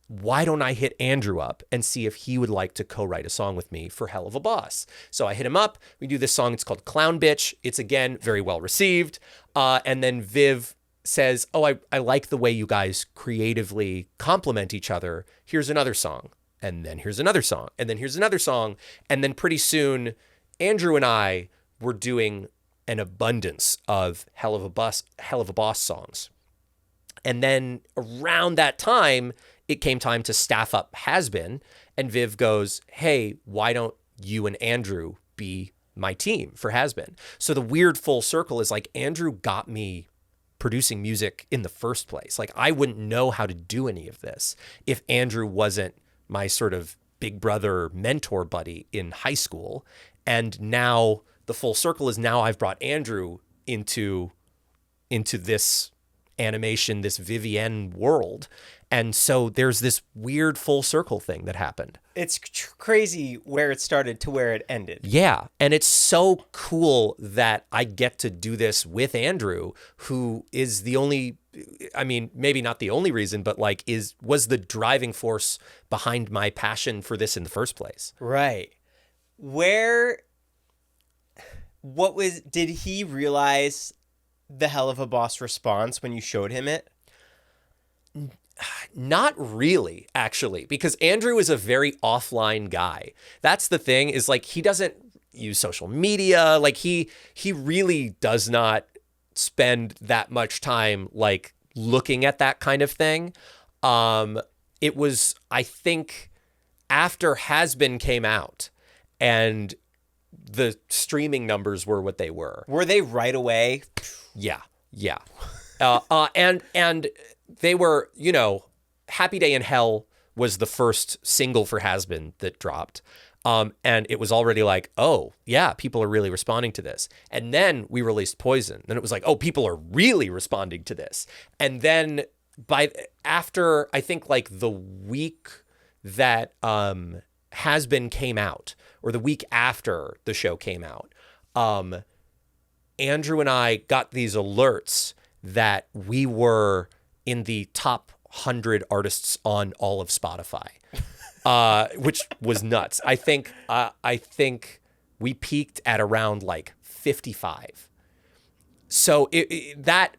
Why don't I hit Andrew up and see if he would like to co-write a song with me for Helluva Boss? So I hit him up. We do this song. It's called Clown Bitch. It's, again, very well received. And then Viv says, oh, I like the way you guys creatively complement each other. Here's another song. And then here's another song. And then here's another song. And then pretty soon, Andrew and I were doing an abundance of Helluva Boss songs. And then around that time, it came time to staff up Hazbin. And Viv goes, hey, why don't you and Andrew be my team for Hazbin? So the weird full circle is Andrew got me producing music in the first place. I wouldn't know how to do any of this if Andrew wasn't my sort of big brother mentor buddy in high school. And now the full circle is now I've brought Andrew into this animation, this Vivienne world. And so there's this weird full circle thing that happened. It's crazy where it started to where it ended. Yeah. And it's so cool that I get to do this with Andrew, who is the only, maybe not the only reason, but was the driving force behind my passion for this in the first place. Right. Where Did he realize the Helluva Boss response when you showed him it? Not really, actually, because Andrew is a very offline guy. That's the thing, is like he doesn't use social media. Like he really does not spend that much time like looking at that kind of thing. It was, I think, after Hazbin came out and the streaming numbers were what they were. Were they right away? Yeah. And they were, Happy Day in Hell was the first single for Hazbin that dropped. And it was already like, oh, yeah, people are really responding to this. And then we released Poison. Then it was like, oh, people are really responding to this. And then after, I think like the week that Hazbin came out, or the week after the show came out, Andrew and I got these alerts that we were in the top 100 artists on all of Spotify, which was nuts. I think we peaked at around like 55. So that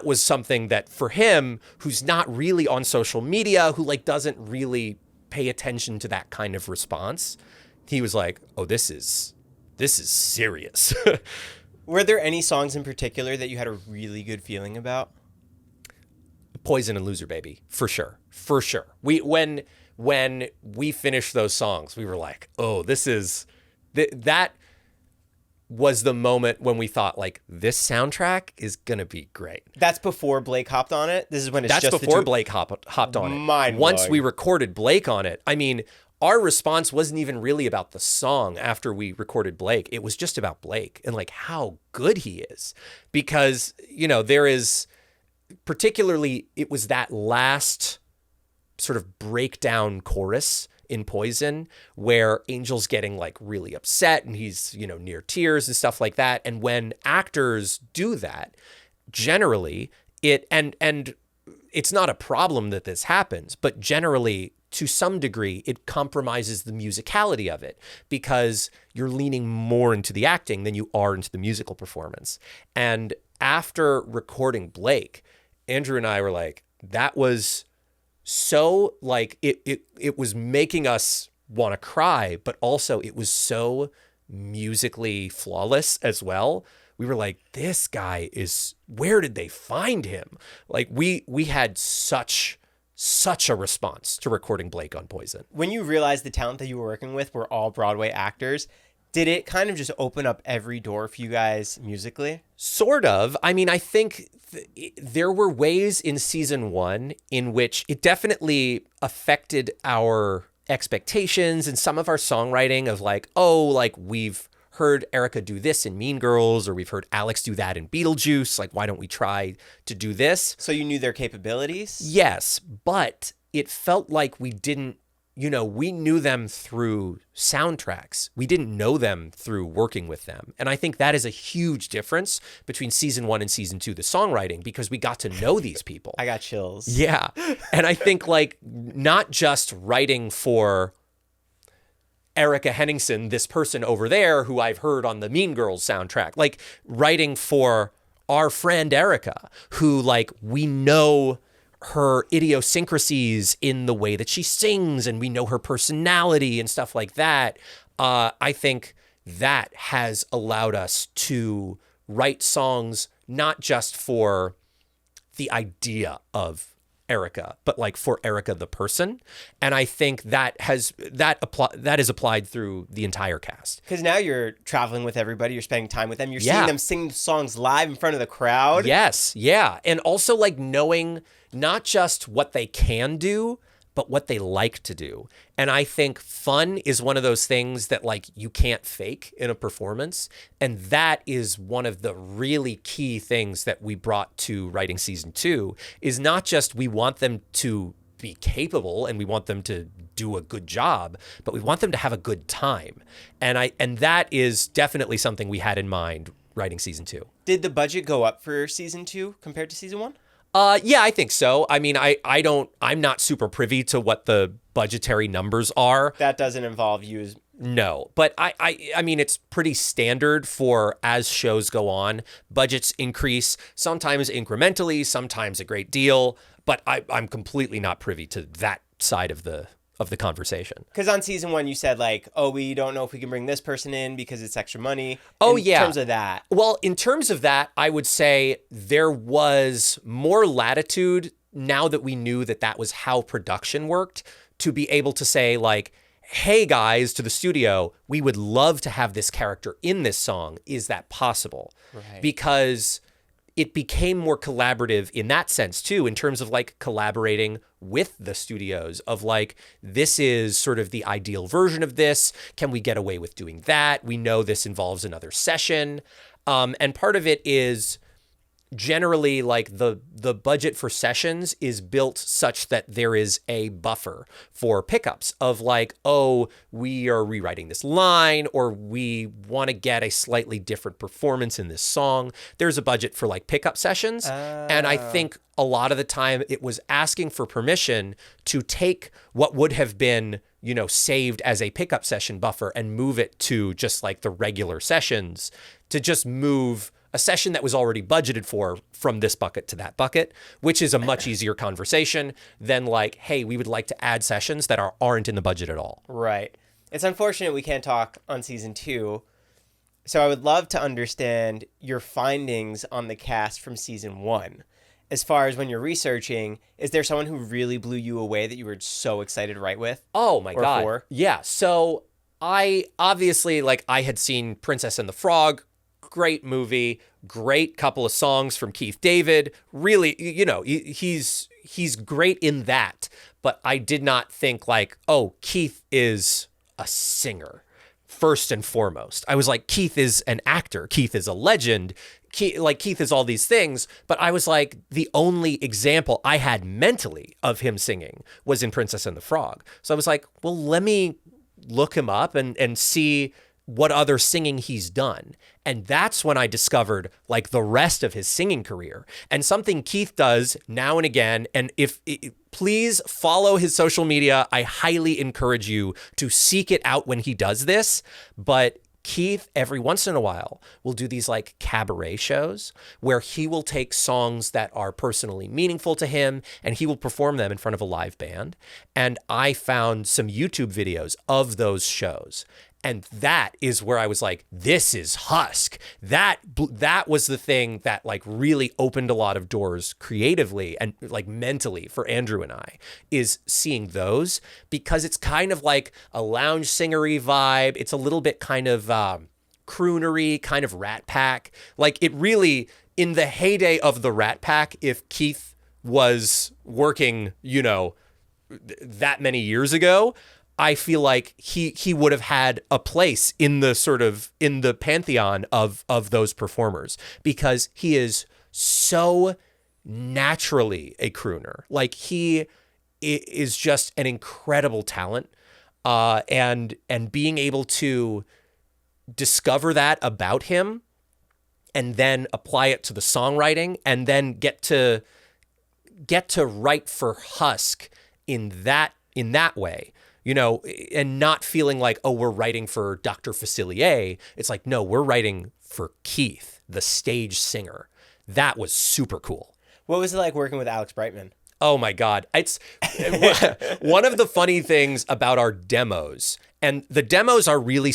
was something that for him, who's not really on social media, who like doesn't really pay attention to that kind of response, he was like, oh, this is serious. Were there any songs in particular that you had a really good feeling about? Poison and Loser Baby, for sure. When we finished those songs, we were like, oh, that was the moment when we thought like, this soundtrack is gonna be great. That's before Blake hopped on it? This is when it's That's just before the two? Blake hopped on it. Mind-blowing. Once we recorded Blake on it, I mean, our response wasn't even really about the song after we recorded Blake. It was just about Blake and like how good he is. Because, there is, particularly, it was that last sort of breakdown chorus in Poison where Angel's getting like really upset and he's, near tears and stuff like that. And when actors do that, generally and it's not a problem that this happens, but generally to some degree, it compromises the musicality of it because you're leaning more into the acting than you are into the musical performance. And after recording Blake, Andrew and I were like, that was so like, it was making us want to cry, but also it was so musically flawless as well. We were like, this guy where did they find him? Like we had such a response to recording Blake on Poison. When you realized the talent that you were working with were all Broadway actors, did it kind of just open up every door for you guys musically? Sort of. I mean, I think there were ways in season 1 in which it definitely affected our expectations and some of our songwriting of like, oh, like we've heard Erica do this in Mean Girls, or we've heard Alex do that in Beetlejuice. Like, why don't we try to do this? So you knew their capabilities? Yes, but it felt like we didn't, we knew them through soundtracks. We didn't know them through working with them. And I think that is a huge difference between season 1 and season 2, the songwriting, because we got to know these people. I got chills. Yeah. And I think like not just writing for Erica Henningsen, this person over there who I've heard on the Mean Girls soundtrack, like writing for our friend Erica, who like we know her idiosyncrasies in the way that she sings and we know her personality and stuff like that. I think that has allowed us to write songs not just for the idea of Erica, but like for Erica the person. And I think that is applied through the entire cast. Because now you're traveling with everybody, you're spending time with them, you're seeing them sing songs live in front of the crowd. Yes, yeah. And also like knowing not just what they can do, but what they like to do. And I think fun is one of those things that like you can't fake in a performance. And that is one of the really key things that we brought to writing season 2 is not just we want them to be capable and we want them to do a good job, but we want them to have a good time. And that is definitely something we had in mind writing season 2. Did the budget go up for season 2 compared to season 1? Yeah, I think so. I mean, I'm not super privy to what the budgetary numbers are. That doesn't involve you as No, but I mean, it's pretty standard for as shows go on, budgets increase, sometimes incrementally, sometimes a great deal, but I'm completely not privy to that side of the conversation. Because on season 1, you said like, oh, we don't know if we can bring this person in because it's extra money. Oh, in yeah. terms of that. Well, in terms of that, I would say there was more latitude now that we knew that that was how production worked to be able to say like, hey guys, to the studio, we would love to have this character in this song. Is that possible? Right. Because it became more collaborative in that sense too, in terms of like collaborating with the studios of like, this is sort of the ideal version of this. Can we get away with doing that? We know this involves another session. And part of it is generally like the budget for sessions is built such that there is a buffer for pickups of like, oh, we are rewriting this line or we want to get a slightly different performance in this song. There's a budget for like pickup sessions. And I think a lot of the time it was asking for permission to take what would have been, you know, saved as a pickup session buffer and move it to just like the regular sessions, to just move a session that was already budgeted for from this bucket to that bucket, which is a much easier conversation than like, hey, we would like to add sessions that aren't in the budget at all. Right. It's unfortunate we can't talk on season 2. So I would love to understand your findings on the cast from season 1. As far as when you're researching, is there someone who really blew you away that you were so excited to write with? Oh my God. For? Yeah. So I obviously, like, I had seen Princess and the Frog. Great movie, great couple of songs from Keith David. Really, you know, he's great in that. But I did not think like, oh, Keith is a singer first and foremost. I was like, Keith is an actor. Keith is a legend. Keith is all these things. But I was like, the only example I had mentally of him singing was in Princess and the Frog. So I was like, well, let me look him up and see what other singing he's done. And that's when I discovered like the rest of his singing career and something Keith does now and again. And please follow his social media. I highly encourage you to seek it out when he does this. But Keith, every once in a while, will do these like cabaret shows where he will take songs that are personally meaningful to him and he will perform them in front of a live band. And I found some YouTube videos of those shows. And that is where I was like, this is Husk. That was the thing that like really opened a lot of doors creatively and like mentally for Andrew and I, is seeing those, because it's kind of like a lounge singery vibe. It's a little bit kind of croonery, kind of Rat Pack. Like it really, in the heyday of the Rat Pack, if Keith was working, you know, that many years ago, I feel like he would have had a place in the sort of in the pantheon of those performers, because he is so naturally a crooner. Like he is just an incredible talent, and being able to discover that about him and then apply it to the songwriting and then get to write for Husk in that way. You know, and not feeling like, oh, we're writing for Dr. Facilier. It's like, no, we're writing for Keith, the stage singer. That was super cool. What was it like working with Alex Brightman? Oh my God. It's one of the funny things about our demos, and the demos are really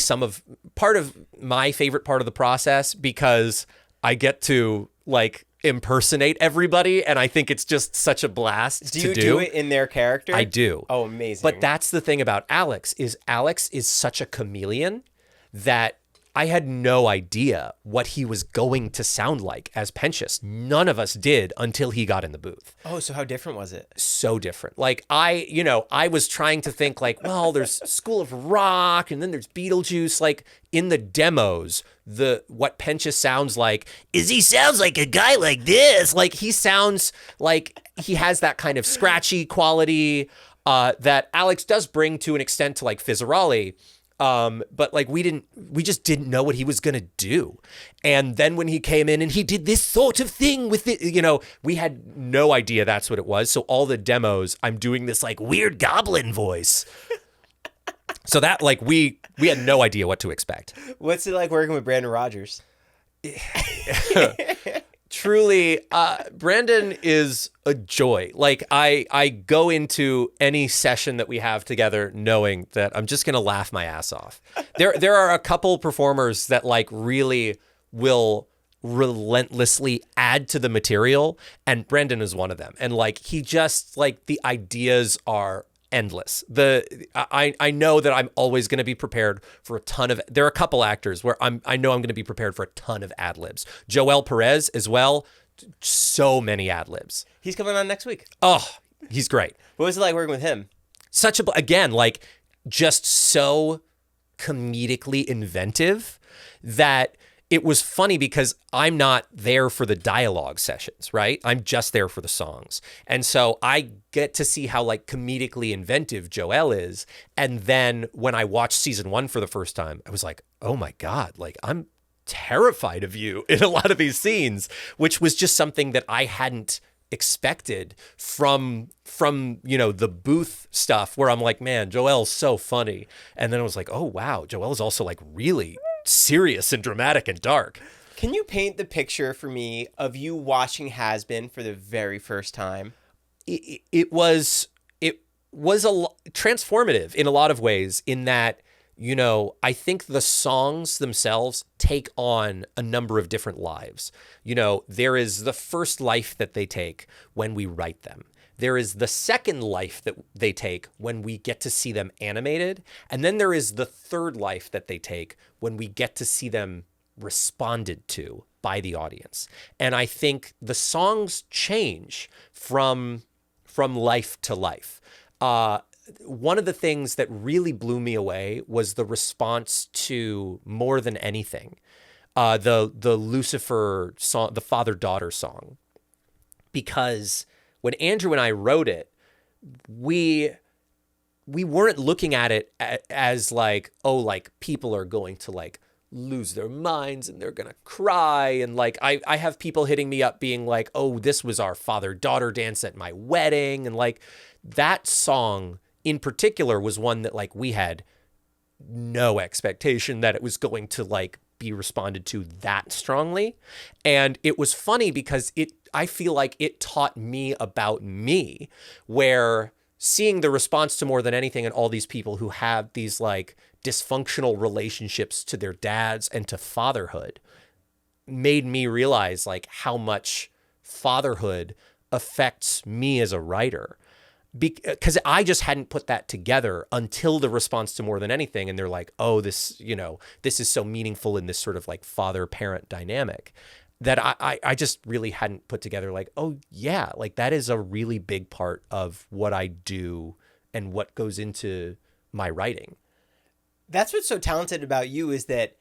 part of my favorite part of the process, because I get to like impersonate everybody, and I think it's just such a blast to do. Do you do it in their character? I do. Oh, amazing. But that's the thing about Alex is such a chameleon that I had no idea what he was going to sound like as Pentious. None of us did until he got in the booth. Oh, so how different was it? So different. Like I was trying to think like, well, there's School of Rock and then there's Beetlejuice. Like in the demos, what Pentious sounds like is he sounds like a guy like this. Like he sounds like he has that kind of scratchy quality that Alex does bring to an extent to like Fizzaroli. But like we just didn't know what he was going to do. And then when he came in and he did this sort of thing with it, you know, we had no idea that's what it was. So all the demos, I'm doing this like weird goblin voice. So that like we had no idea what to expect. What's it like working with Brandon Rogers? Truly, Brandon is a joy. Like I go into any session that we have together knowing that I'm just gonna laugh my ass off. There are a couple performers that like really will relentlessly add to the material, and Brandon is one of them. And like he just like the ideas are endless. I know that I'm always going to be prepared for a ton of. There are a couple actors where I know I'm going to be prepared for a ton of ad libs. Joel Perez as well. So many ad libs. He's coming on next week. Oh, he's great. What was it like working with him? Such a again like just so comedically inventive that. It was funny because I'm not there for the dialogue sessions, right? I'm just there for the songs. And so I get to see how like comedically inventive Joel is. And then when I watched season 1 for the first time, I was like, oh my God, like I'm terrified of you in a lot of these scenes, which was just something that I hadn't expected from the booth stuff where I'm like, man, Joel's so funny. And then I was like, oh wow, Joel's also like really serious and dramatic and dark. Can you paint the picture for me of you watching Hazbin for the very first time? It was transformative in a lot of ways in that, I think the songs themselves take on a number of different lives. There is the first life that they take when we write them. There is the second life that they take when we get to see them animated. And then there is the third life that they take when we get to see them responded to by the audience. And I think the songs change from life to life. One of the things that really blew me away was the response to More Than Anything, the Lucifer song, the father-daughter song, because when Andrew and I wrote it, we weren't looking at it as like, oh, like people are going to like lose their minds and they're going to cry. And like, I have people hitting me up being like, oh, this was our father-daughter dance at my wedding. And like that song in particular was one that like we had no expectation that it was going to like be responded to that strongly. And it was funny because I feel like it taught me about me, where seeing the response to More Than Anything and all these people who have these like dysfunctional relationships to their dads and to fatherhood made me realize like how much fatherhood affects me as a writer. Because I just hadn't put that together until the response to More Than Anything. And they're like, oh, this is so meaningful in this sort of like father-parent dynamic that I just really hadn't put together like, oh yeah, like that is a really big part of what I do and what goes into my writing. That's what's so talented about you, is that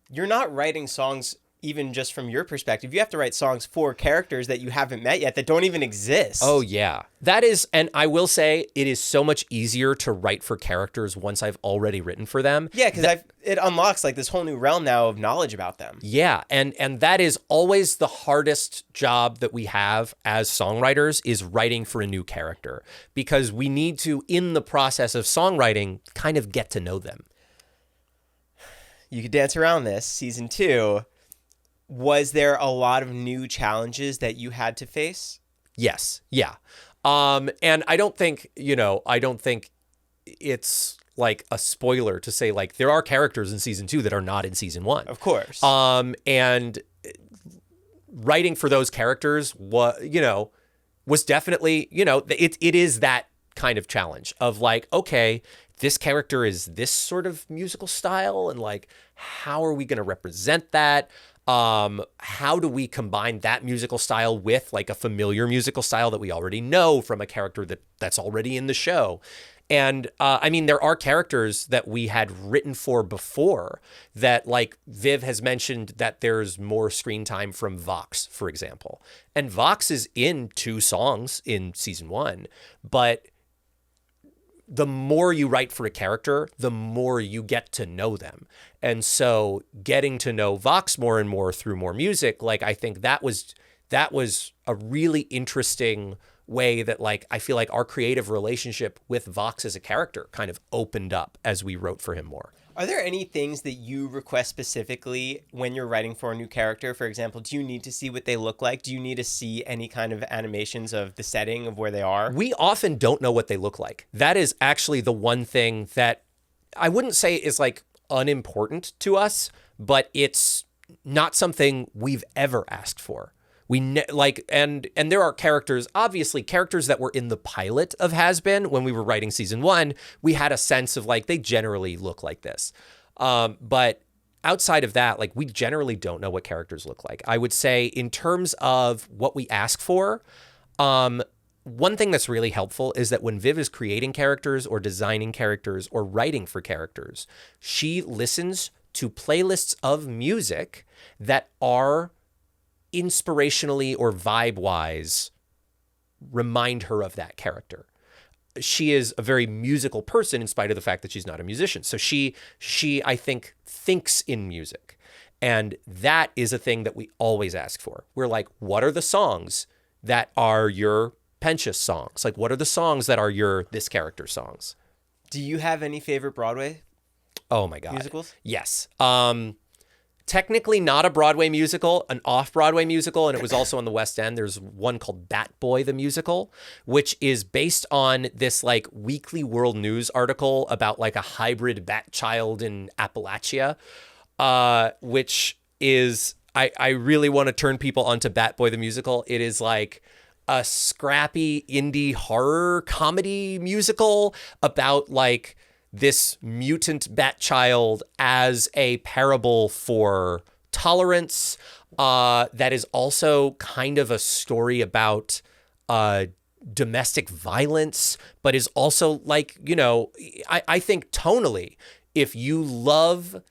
you're not writing songs even just from your perspective. You have to write songs for characters that you haven't met yet, that don't even exist. Oh, yeah. That is, and I will say, it is so much easier to write for characters once I've already written for them. Yeah, because it unlocks like this whole new realm now of knowledge about them. Yeah, and that is always the hardest job that we have as songwriters, is writing for a new character. Because we need to, in the process of songwriting, kind of get to know them. You could dance around this. Season 2... Was there a lot of new challenges that you had to face? Yes. Yeah. And I don't think it's like a spoiler to say like there are characters in season 2 that are not in season 1. Of course. And writing for those characters was definitely, it is that kind of challenge of like, okay, this character is this sort of musical style, and like, how are we going to represent that? How do we combine that musical style with like a familiar musical style that we already know from a character that's already in the show? And I mean, there are characters that we had written for before that, like Viv has mentioned, that there's more screen time from Vox, for example. And Vox is in 2 songs in season 1, but the more you write for a character, the more you get to know them. And so getting to know Vox more and more through more music, like I think that was a really interesting way that like I feel like our creative relationship with Vox as a character kind of opened up as we wrote for him more. Are there any things that you request specifically when you're writing for a new character? For example, do you need to see what they look like? Do you need to see any kind of animations of the setting of where they are? We often don't know what they look like. That is actually the one thing that I wouldn't say is like unimportant to us, but it's not something we've ever asked for. And there are characters, obviously characters that were in the pilot of Hazbin when we were writing season 1, we had a sense of like, they generally look like this. But outside of that, like we generally don't know what characters look like. I would say in terms of what we ask for, one thing that's really helpful is that when Viv is creating characters or designing characters or writing for characters, she listens to playlists of music that are inspirationally or vibe-wise remind her of that character. She is a very musical person in spite of the fact that she's not a musician. So she I think thinks in music. And that is a thing that we always ask for. We're like, what are the songs that are your Pentious songs? Like, what are the songs that are your this character songs? Do you have any favorite Broadway Oh my God. musicals? Yes. Technically not a Broadway musical, an off-Broadway musical, and it was also on the West End. There's one called Bat Boy the Musical, which is based on this like Weekly World News article about like a hybrid bat child in Appalachia, which is, I really want to turn people onto Bat Boy the Musical. It is like a scrappy indie horror comedy musical about like this mutant bat child as a parable for tolerance, that is also kind of a story about domestic violence, but is also like, you know, I think tonally, if you love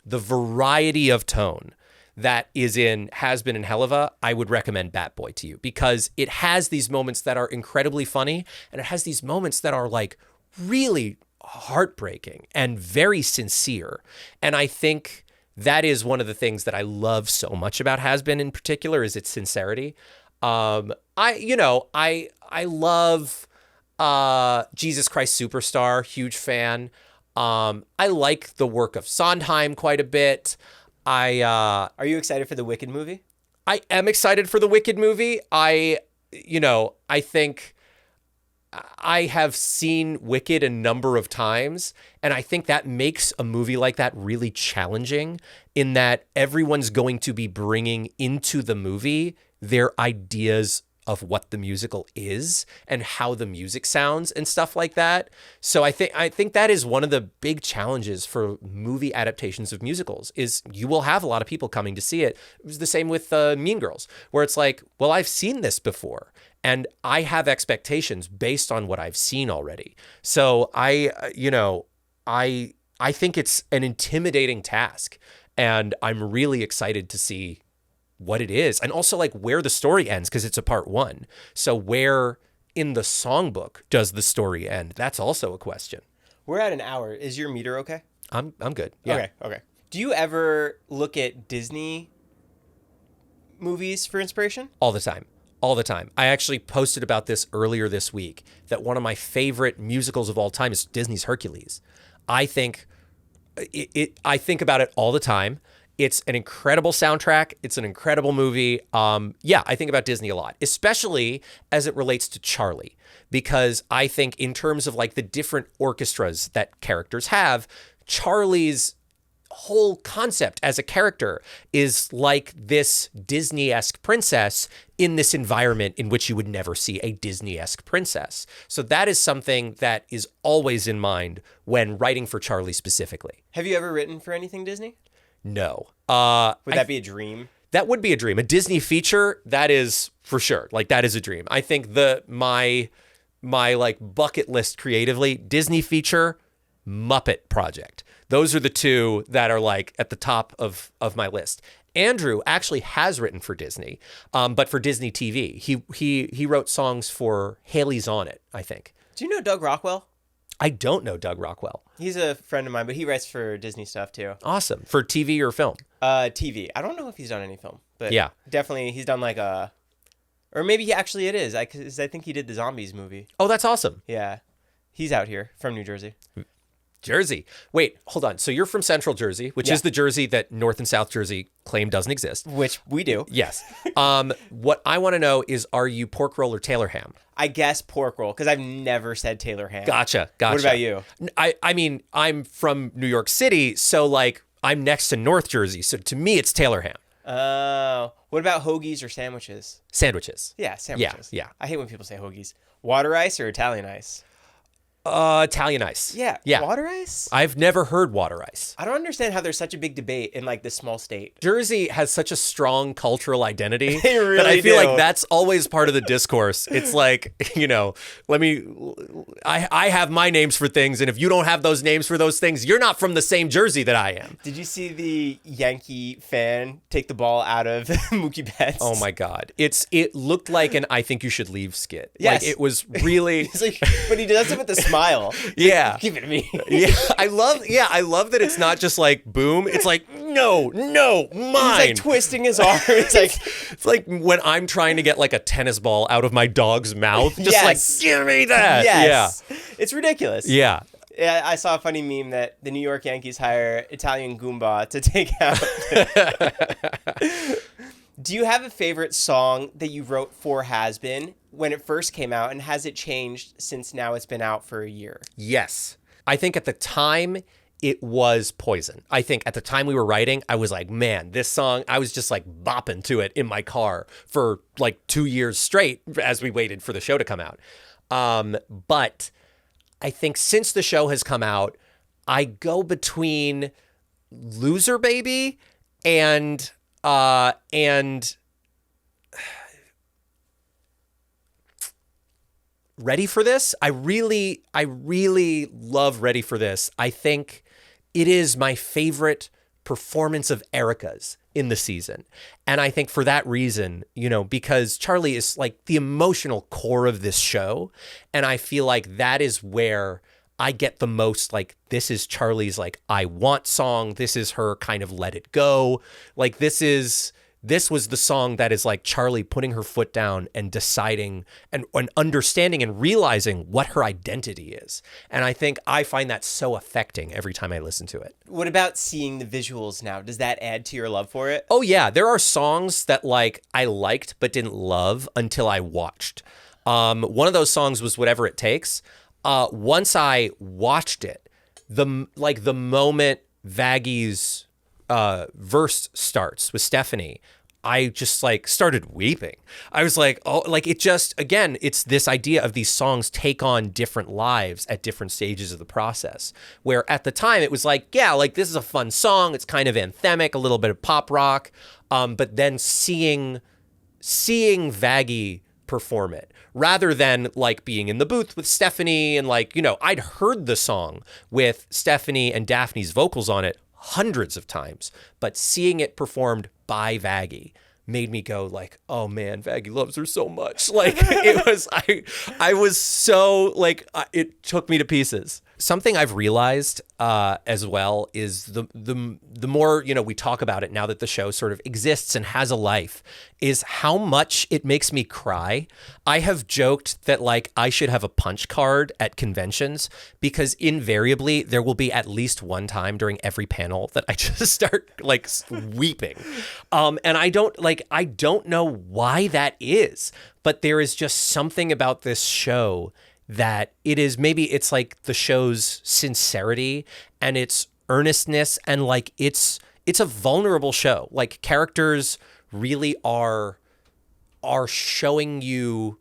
the variety of tone that is in Hazbin and Helluva, I would recommend Bat Boy to you because it has these moments that are incredibly funny and it has these moments that are like really heartbreaking and very sincere. And I think that is one of the things that I love so much about Hazbin in particular is its sincerity. I love Jesus Christ Superstar, huge fan. I like the work of Sondheim quite a bit. Are you excited for the Wicked movie? I am excited for the Wicked movie. I think I have seen Wicked a number of times, and I think that makes a movie like that really challenging in that everyone's going to be bringing into the movie their ideas of what the musical is and how the music sounds and stuff like that. So I think that is one of the big challenges for movie adaptations of musicals is you will have a lot of people coming to see it. It was the same with Mean Girls, where it's like, well, I've seen this before. And I have expectations based on what I've seen already. So I think it's an intimidating task, and I'm really excited to see what it is, and also like where the story ends because it's a part 1. So where in the songbook does the story end? That's also a question. We're at an hour. Is your meter okay? I'm good. Yeah. Okay. Do you ever look at Disney movies for inspiration? All the time. I actually posted about this earlier this week, that one of my favorite musicals of all time is Disney's Hercules. I think about it all the time. It's an incredible soundtrack. It's an incredible movie. I think about Disney a lot, especially as it relates to Charlie, because I think in terms of like the different orchestras that characters have, Charlie's whole concept as a character is like this Disney-esque princess in this environment in which you would never see a Disney-esque princess. So that is something that is always in mind when writing for Charlie specifically. Have you ever written for anything Disney? No. Would that be a dream? That would be a dream. A Disney feature, that is for sure. Like that is a dream. I think my like bucket list creatively, Disney feature, Muppet project. Those are the two that are like at the top of my list. Andrew actually has written for Disney, but for Disney TV. He wrote songs for Haley's On It, I think. Do you know Doug Rockwell? I don't know Doug Rockwell. He's a friend of mine, but he writes for Disney stuff too. Awesome. For TV or film? TV. I don't know if he's done any film, but yeah, definitely he's done like Or maybe actually it is. 'Cause I think he did the Zombies movie. Oh, that's awesome. Yeah. He's out here from New Jersey. Jersey. Wait, hold on. So you're from Central Jersey, which is the Jersey that North and South Jersey claim doesn't exist. Which we do. Yes. What I want to know is, are you pork roll or Taylor ham? I guess pork roll, because I've never said Taylor ham. Gotcha. What about you? I mean, I'm from New York City, so like I'm next to North Jersey. So to me, it's Taylor ham. Oh. What about hoagies or sandwiches? Sandwiches. Yeah, sandwiches. Yeah. I hate when people say hoagies. Water ice or Italian ice? Italian ice. Yeah. Yeah. Water ice? I've never heard water ice. I don't understand how there's such a big debate in like this small state. Jersey has such a strong cultural identity They really that I feel do. like that's always part of the discourse. It's like, I have my names for things, and if you don't have those names for those things, you're not from the same Jersey that I am. Did you see the Yankee fan take the ball out of Mookie Betts? Oh my God. It looked like an I think you should leave skit. Yes. Like it was really He's like, but he does it with a smile. Yeah. Give it to me. Yeah. I love that it's not just like boom. It's like, no, mine. He's like twisting his arm. It's like It's like when I'm trying to get like a tennis ball out of my dog's mouth. Just Yes. like, give me that. yes. It's ridiculous. Yeah. Yeah, I saw a funny meme that the New York Yankees hire Italian Goomba to take out. Do you have a favorite song that you wrote for Hazbin when it first came out, and has it changed since now it's been out for a year? Yes. I think at the time it was Poison. I think at the time we were writing, I was like, man, this song, I was just like bopping to it in my car for like 2 years straight as we waited for the show to come out. But I think since the show has come out, I go between Loser Baby and Ready for This. I really love Ready for This. I think it is my favorite performance of Erica's in the season. And I think for that reason, because Charlie is like the emotional core of this show. And I feel like that is where I get the most, like, this is Charlie's, like, I want song. This is her kind of let it go. Like, this was the song that is like Charlie putting her foot down and deciding and understanding and realizing what her identity is. And I think I find that so affecting every time I listen to it. What about seeing the visuals now? Does that add to your love for it? Oh yeah, there are songs that like I liked but didn't love until I watched. One of those songs was Whatever It Takes. Once I watched it, the moment Vaggy's verse starts with Stephanie, I just like started weeping. I was like, oh, like it just, again, it's this idea of these songs take on different lives at different stages of the process, where at the time it was like, yeah, like this is a fun song. It's kind of anthemic, a little bit of pop rock. But then seeing Vaggy perform it rather than like being in the booth with Stephanie and like, I'd heard the song with Stephanie and Daphne's vocals on it hundreds of times, but seeing it performed by Vaggy made me go like, oh man, Vaggy loves her so much. Like it was, I was so like, it took me to pieces. Something I've realized as well is the more, we talk about it now that the show sort of exists and has a life, is how much it makes me cry. I have joked that like I should have a punch card at conventions because invariably there will be at least one time during every panel that I just start like weeping. And I don't know why that is, but there is just something about this show that maybe it's like the show's sincerity and its earnestness, and like it's a vulnerable show. Like characters really are showing you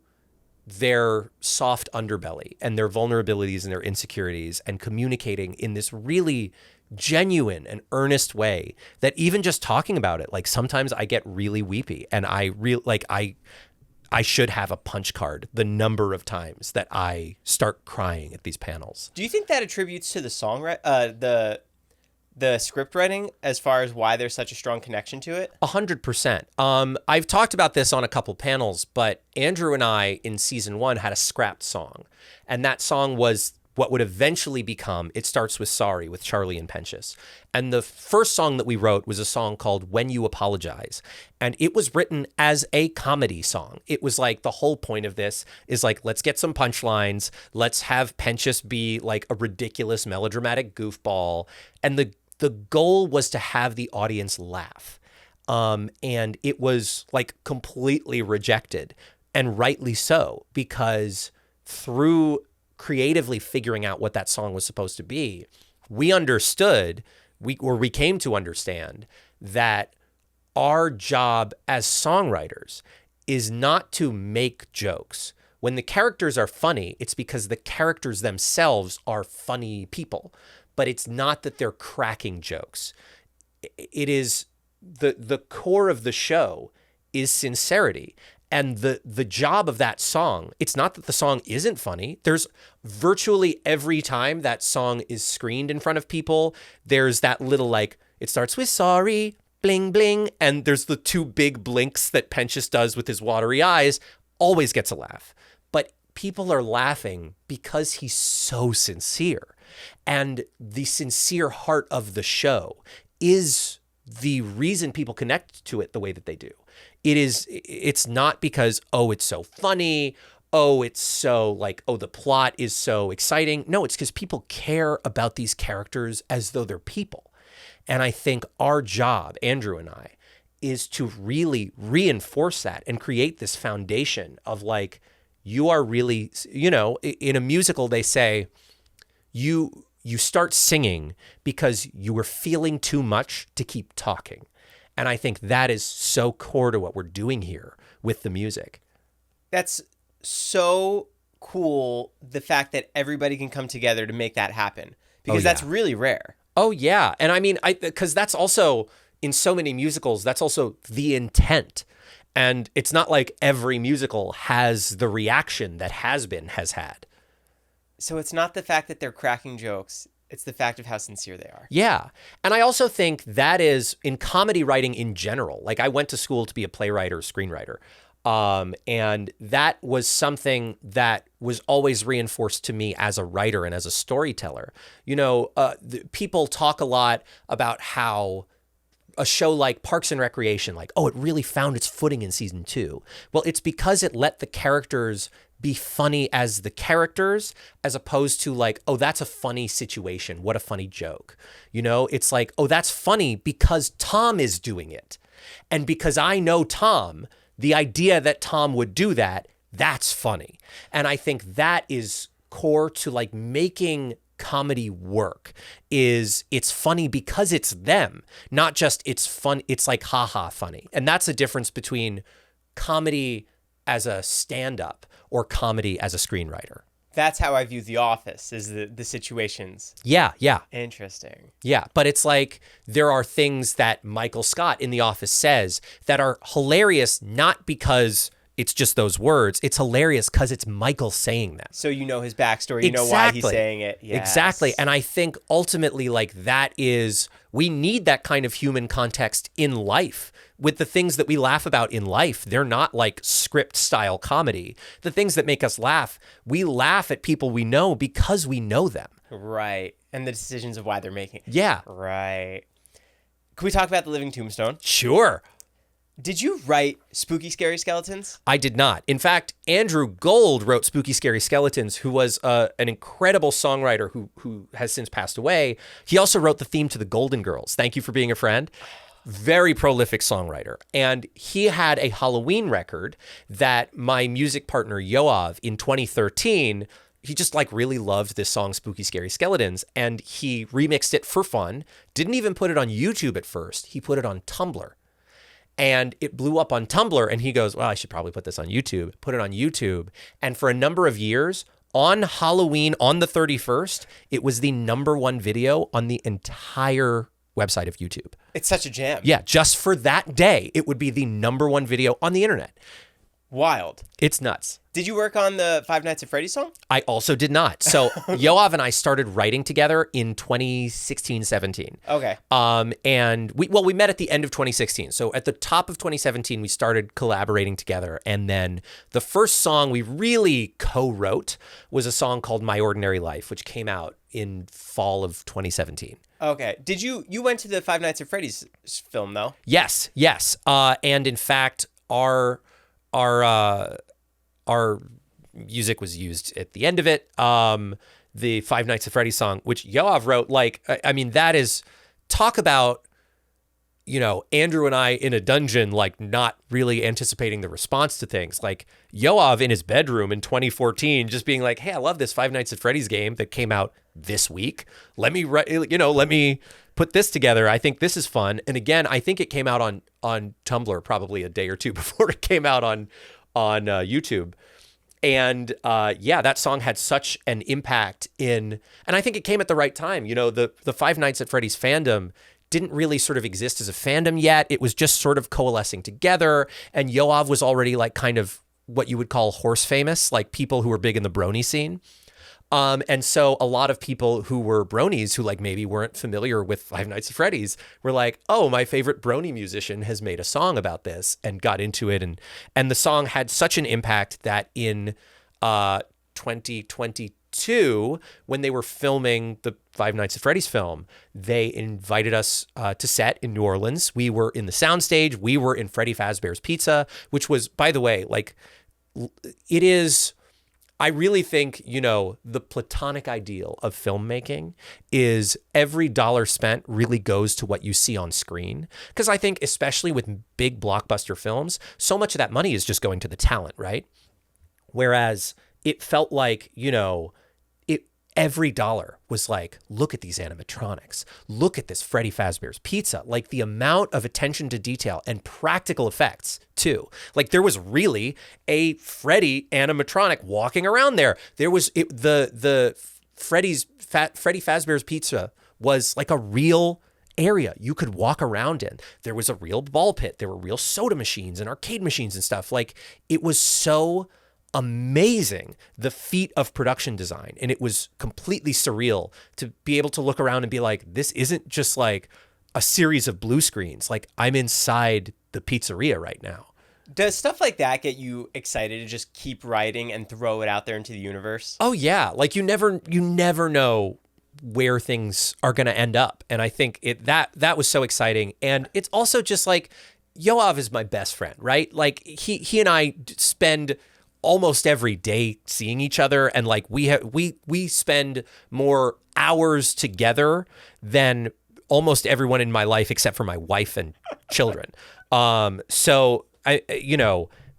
their soft underbelly and their vulnerabilities and their insecurities and communicating in this really genuine and earnest way that even just talking about it, like sometimes I get really weepy and I should have a punch card the number of times that I start crying at these panels. Do you think that attributes to the the script writing as far as why there's such a strong connection to it? 100%. I've talked about this on a couple panels, but Andrew and I in season 1 had a scrapped song, and that song was what would eventually become It Starts With Sorry with Charlie and Penchus. And the first song that we wrote was a song called When You Apologize. And it was written as a comedy song. It was like the whole point of this is like, let's get some punchlines. Let's have Penchus be like a ridiculous melodramatic goofball. And the goal was to have the audience laugh. And it was like completely rejected, and rightly so, because through creatively figuring out what that song was supposed to be, we came to understand that our job as songwriters is not to make jokes. When the characters are funny, it's because the characters themselves are funny people, but it's not that they're cracking jokes. It is the core of the show is sincerity. And the job of that song, it's not that the song isn't funny. There's virtually every time that song is screened in front of people, there's that little like, it starts with sorry, bling, bling. And there's the two big blinks that Penchus does with his watery eyes, always gets a laugh. But people are laughing because he's so sincere. And the sincere heart of the show is the reason people connect to it the way that they do. It's not because, oh, it's so funny. Oh, it's so like, oh, the plot is so exciting. No, it's because people care about these characters as though they're people. And I think our job, Andrew and I, is to really reinforce that and create this foundation of like, you are really, in a musical, they say you start singing because you were feeling too much to keep talking. And I think that is so core to what we're doing here with the music. That's so cool, the fact that everybody can come together to make that happen, because that's really rare. Oh, yeah. And I mean, because that's also, in so many musicals, that's also the intent. And it's not like every musical has the reaction that Hazbin has had. So it's not the fact that they're cracking jokes. It's the fact of how sincere they are. Yeah. And I also think that is in comedy writing in general. Like I went to school to be a playwright or a screenwriter. And that was something that was always reinforced to me as a writer and as a storyteller. People talk a lot about how a show like Parks and Recreation, like, oh, it really found its footing in season 2. Well, it's because it let the characters be funny as the characters, as opposed to like, oh, that's a funny situation. What a funny joke. It's like, oh, that's funny because Tom is doing it. And because I know Tom, the idea that Tom would do that, that's funny. And I think that is core to like making comedy work, is it's funny because it's them, not just it's fun. It's like, haha, funny. And that's a difference between comedy as a stand-up or comedy as a screenwriter. That's how I view The Office, is the situations. Yeah. Interesting. Yeah, but it's like there are things that Michael Scott in The Office says that are hilarious, not because it's just those words. It's hilarious because it's Michael saying them. So you know his backstory, you know why he's saying it. Yes. Exactly. And I think ultimately like that is, we need that kind of human context in life. With the things that we laugh about in life, they're not like script style comedy. The things that make us laugh, we laugh at people we know because we know them. Right. And the decisions of why they're making it. Yeah. Right. Can we talk about The Living Tombstone? Sure. Did you write Spooky Scary Skeletons? I did not. In fact, Andrew Gold wrote Spooky Scary Skeletons, who was an incredible songwriter who has since passed away. He also wrote the theme to The Golden Girls. Thank you for being a friend. Very prolific songwriter. And he had a Halloween record that my music partner Yoav in 2013, he just like really loved this song, Spooky Scary Skeletons, and he remixed it for fun. Didn't even put it on YouTube at first. He put it on Tumblr. And it blew up on Tumblr, and he goes, well, I should probably put this on YouTube. Put it on YouTube. And for a number of years, on Halloween, on the 31st, it was the #1 video on the entire website of YouTube. It's such a jam. Yeah, just for that day, it would be the #1 video on the internet. Wild. It's nuts. Did you work on the Five Nights at Freddy's song? I also did not. So Yoav and I started writing together in 2016-17. Okay. And we met at the end of 2016. So at the top of 2017, we started collaborating together. And then the first song we really co-wrote was a song called My Ordinary Life, which came out in fall of 2017. Okay. Did you went to the Five Nights at Freddy's film though? Yes. And in fact, our music was used at the end of it. The Five Nights at Freddy's song, which Yoav wrote, that is, talk about, Andrew and I in a dungeon, not really anticipating the response to things. Like Yoav in his bedroom in 2014, just being like, hey, I love this Five Nights at Freddy's game that came out this week. Let me put this together. I think this is fun. And again, I think it came out on Tumblr probably a day or two before it came out on YouTube. And that song had such an impact and I think it came at the right time. The Five Nights at Freddy's fandom didn't really sort of exist as a fandom yet. It was just sort of coalescing together. And Yoav was already kind of what you would call horse famous, people who were big in the brony scene. And so a lot of people who were bronies who maybe weren't familiar with Five Nights at Freddy's were like, oh, my favorite brony musician has made a song about this and got into it. And the song had such an impact that in 2022, when they were filming the Five Nights at Freddy's film, they invited us to set in New Orleans. We were in the soundstage. We were in Freddy Fazbear's Pizza, which was, by the way, it is... I really think, the platonic ideal of filmmaking is every dollar spent really goes to what you see on screen. Because I think, especially with big blockbuster films, so much of that money is just going to the talent, right? Whereas it felt like, every dollar was look at these animatronics. Look at this Freddy Fazbear's Pizza. The amount of attention to detail and practical effects too. There was really a Freddy animatronic walking around there. There was the Freddy Fazbear's Pizza was a real area you could walk around in. There was a real ball pit. There were real soda machines and arcade machines and stuff. It was so amazing, the feat of production design. And it was completely surreal to be able to look around and be like, this isn't just a series of blue screens. I'm inside the pizzeria right now. Does stuff like that get you excited to just keep writing and throw it out there into the universe? Oh yeah. You never know where things are going to end up. And I think that was so exciting. And it's also just Yoav is my best friend, right? He and I spend almost every day seeing each other, and we spend more hours together than almost everyone in my life except for my wife and children. So I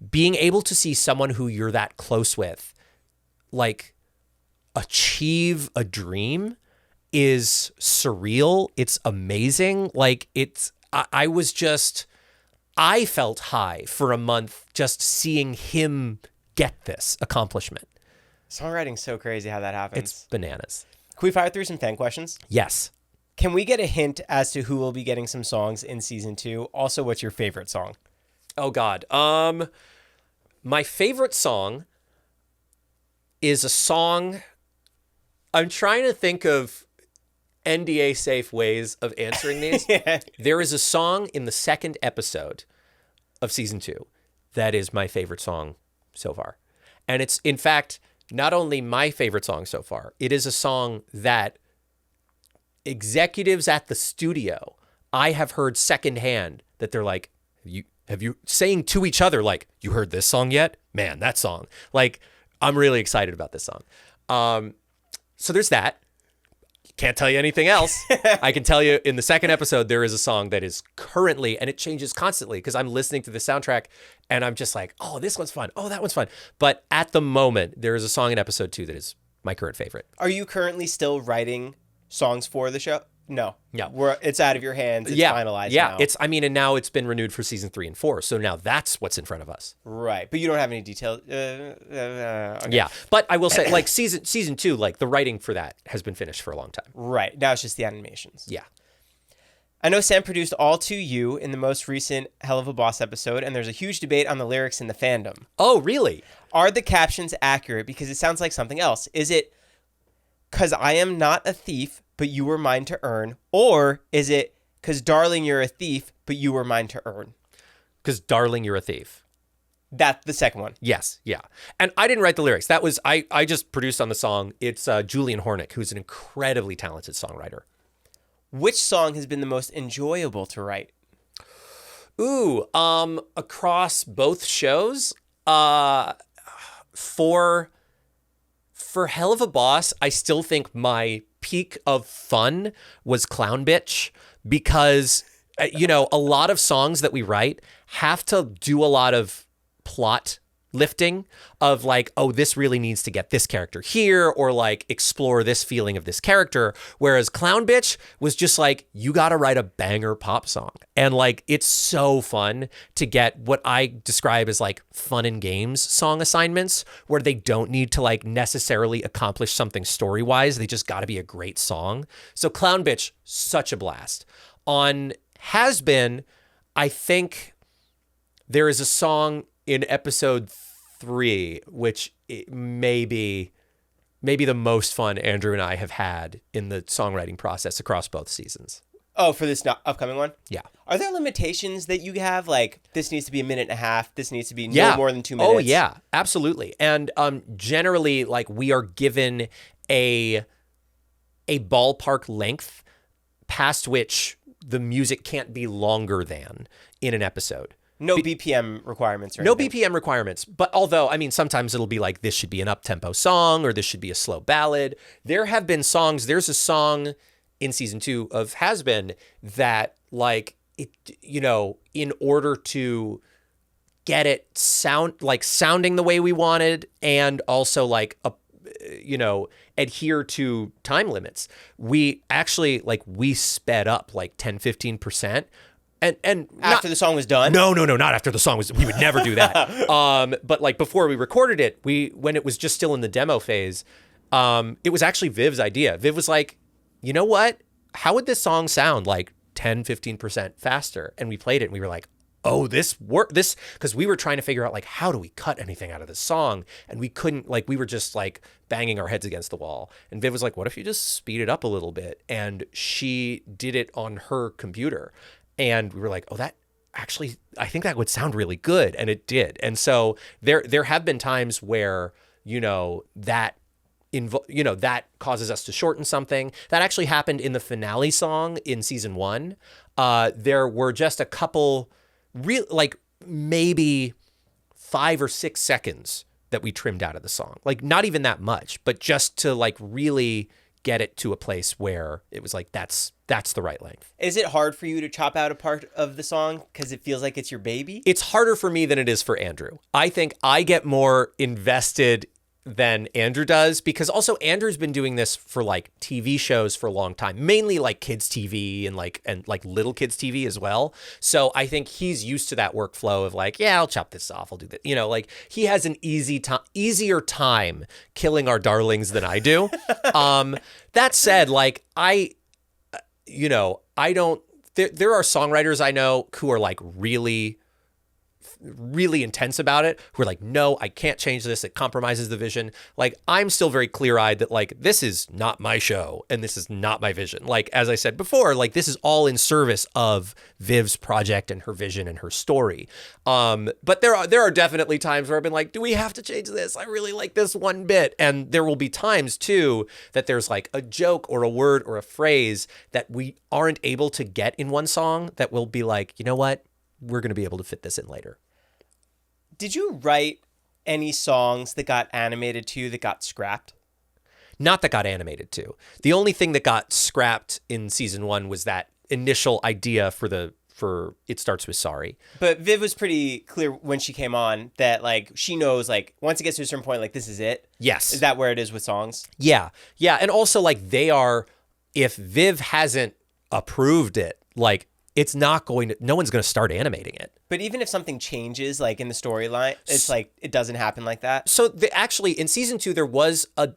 being able to see someone who you're that close with achieve a dream is surreal. It's amazing. I felt high for a month just seeing him get this accomplishment. Songwriting's so crazy how that happens. It's bananas. Can we fire through some fan questions? Yes. Can we get a hint as to who will be getting some songs in season 2? Also, what's your favorite song? Oh God. My favorite song is a song. I'm trying to think of NDA safe ways of answering these. Yeah. There is a song in the second episode of season 2 that is my favorite song so far. And it's, in fact, not only my favorite song so far, it is a song that executives at the studio, I have heard secondhand that they're like, have you saying to each other, you heard this song yet? Man, that song. I'm really excited about this song. So there's that. Can't tell you anything else. I can tell you in the second episode, there is a song that is currently, and it changes constantly because I'm listening to the soundtrack and I'm just like, oh, this one's fun. Oh, that one's fun. But at the moment, there is a song in episode 2 that is my current favorite. Are you currently still writing songs for the show? No. No. It's out of your hands. It's finalized now. And now it's been renewed for season 3 and 4. So now that's what's in front of us. Right. But you don't have any details. Okay. Yeah. But I will say, season 2, the writing for that has been finished for a long time. Right. Now it's just the animations. Yeah. I know Sam produced All To You in the most recent Helluva Boss episode, and there's a huge debate on the lyrics in the fandom. Oh, really? Are the captions accurate? Because it sounds like something else. Is it, "'Cause I am not a thief, but you were mine to earn"? Or is it, "'Cause darling, you're a thief, but you were mine to earn"? Because darling, you're a thief. That's the second one. Yes, yeah. And I didn't write the lyrics. That was, I just produced on the song. It's Julian Hornick, who's an incredibly talented songwriter. Which song has been the most enjoyable to write? Ooh, across both shows, for Helluva Boss, I still think my peak of fun was Clown Bitch, because, a lot of songs that we write have to do a lot of plot lifting of like, oh, this really needs to get this character here, or like explore this feeling of this character. Whereas Clown Bitch was just like, you got to write a banger pop song. And like, it's so fun to get what I describe as like fun and games song assignments, where they don't need to like necessarily accomplish something story wise. They just got to be a great song. So Clown Bitch, such a blast. On Hazbin, I think there is a song in episode 3, which may be the most fun Andrew and I have had in the songwriting process across both seasons. Oh, for this upcoming one? Yeah. Are there limitations that you have? Like, this needs to be a minute and a half. This needs to be no more than 2 minutes. Oh, yeah, absolutely. And generally, like, we are given a ballpark length past which the music can't be longer than in an episode. No BPM requirements or No anything. BPM requirements. But although, I mean, sometimes it'll be like, this should be an up-tempo song, or this should be a slow ballad. There have been songs, there's a song in season 2 of Hazbin that, like, it, in order to get it sounding the way we wanted, and also like, adhere to time limits, we actually, we sped up like 10-15%. And after the song was done? No, not after the song was. We would never do that. But like before we recorded it, when it was just still in the demo phase, it was actually Viv's idea. Viv was like, you know what? How would this song sound like 10-15% faster? And we played it and we were like, oh, this worked. Because we were trying to figure out like, how do we cut anything out of this song? And we couldn't, we were just like banging our heads against the wall. And Viv was like, what if you just speed it up a little bit? And she did it on her computer. And we were like, oh, that actually, I think that would sound really good. And it did. And so there have been times where, that causes us to shorten something. That actually happened in the finale song in season 1. There were just a couple, maybe 5 or 6 seconds that we trimmed out of the song. Like, not even that much, but just to really get it to a place where it was like, that's the right length. Is it hard for you to chop out a part of the song because it feels like it's your baby? It's harder for me than it is for Andrew. I think I get more invested than Andrew does, because also Andrew's been doing this for TV shows for a long time, mainly kids TV and little kids TV as well. So I think he's used to that workflow of I'll chop this off, I'll do that. He has an easier time killing our darlings than I do. That said, I don't. There are songwriters I know who are really intense about it, who are like, no, I can't change this. It compromises the vision. I'm still very clear-eyed that this is not my show and this is not my vision. As I said before, this is all in service of Viv's project and her vision and her story. But there are definitely times where I've been like, do we have to change this? I really like this one bit. And there will be times too that there's a joke or a word or a phrase that we aren't able to get in one song that will be like, you know what? We're going to be able to fit this in later. Did you write any songs that got animated to that got scrapped? Not that got animated to. The only thing that got scrapped in season 1 was that initial idea for It Starts With Sorry. But Viv was pretty clear when she came on that she knows once it gets to a certain point, this is it. Yes. Is that where it is with songs? Yeah. Yeah. And also they are, if Viv hasn't approved it, it's not going to, no one's going to start animating it. But even if something changes, in the storyline, it's it doesn't happen like that. So actually in season 2, there was a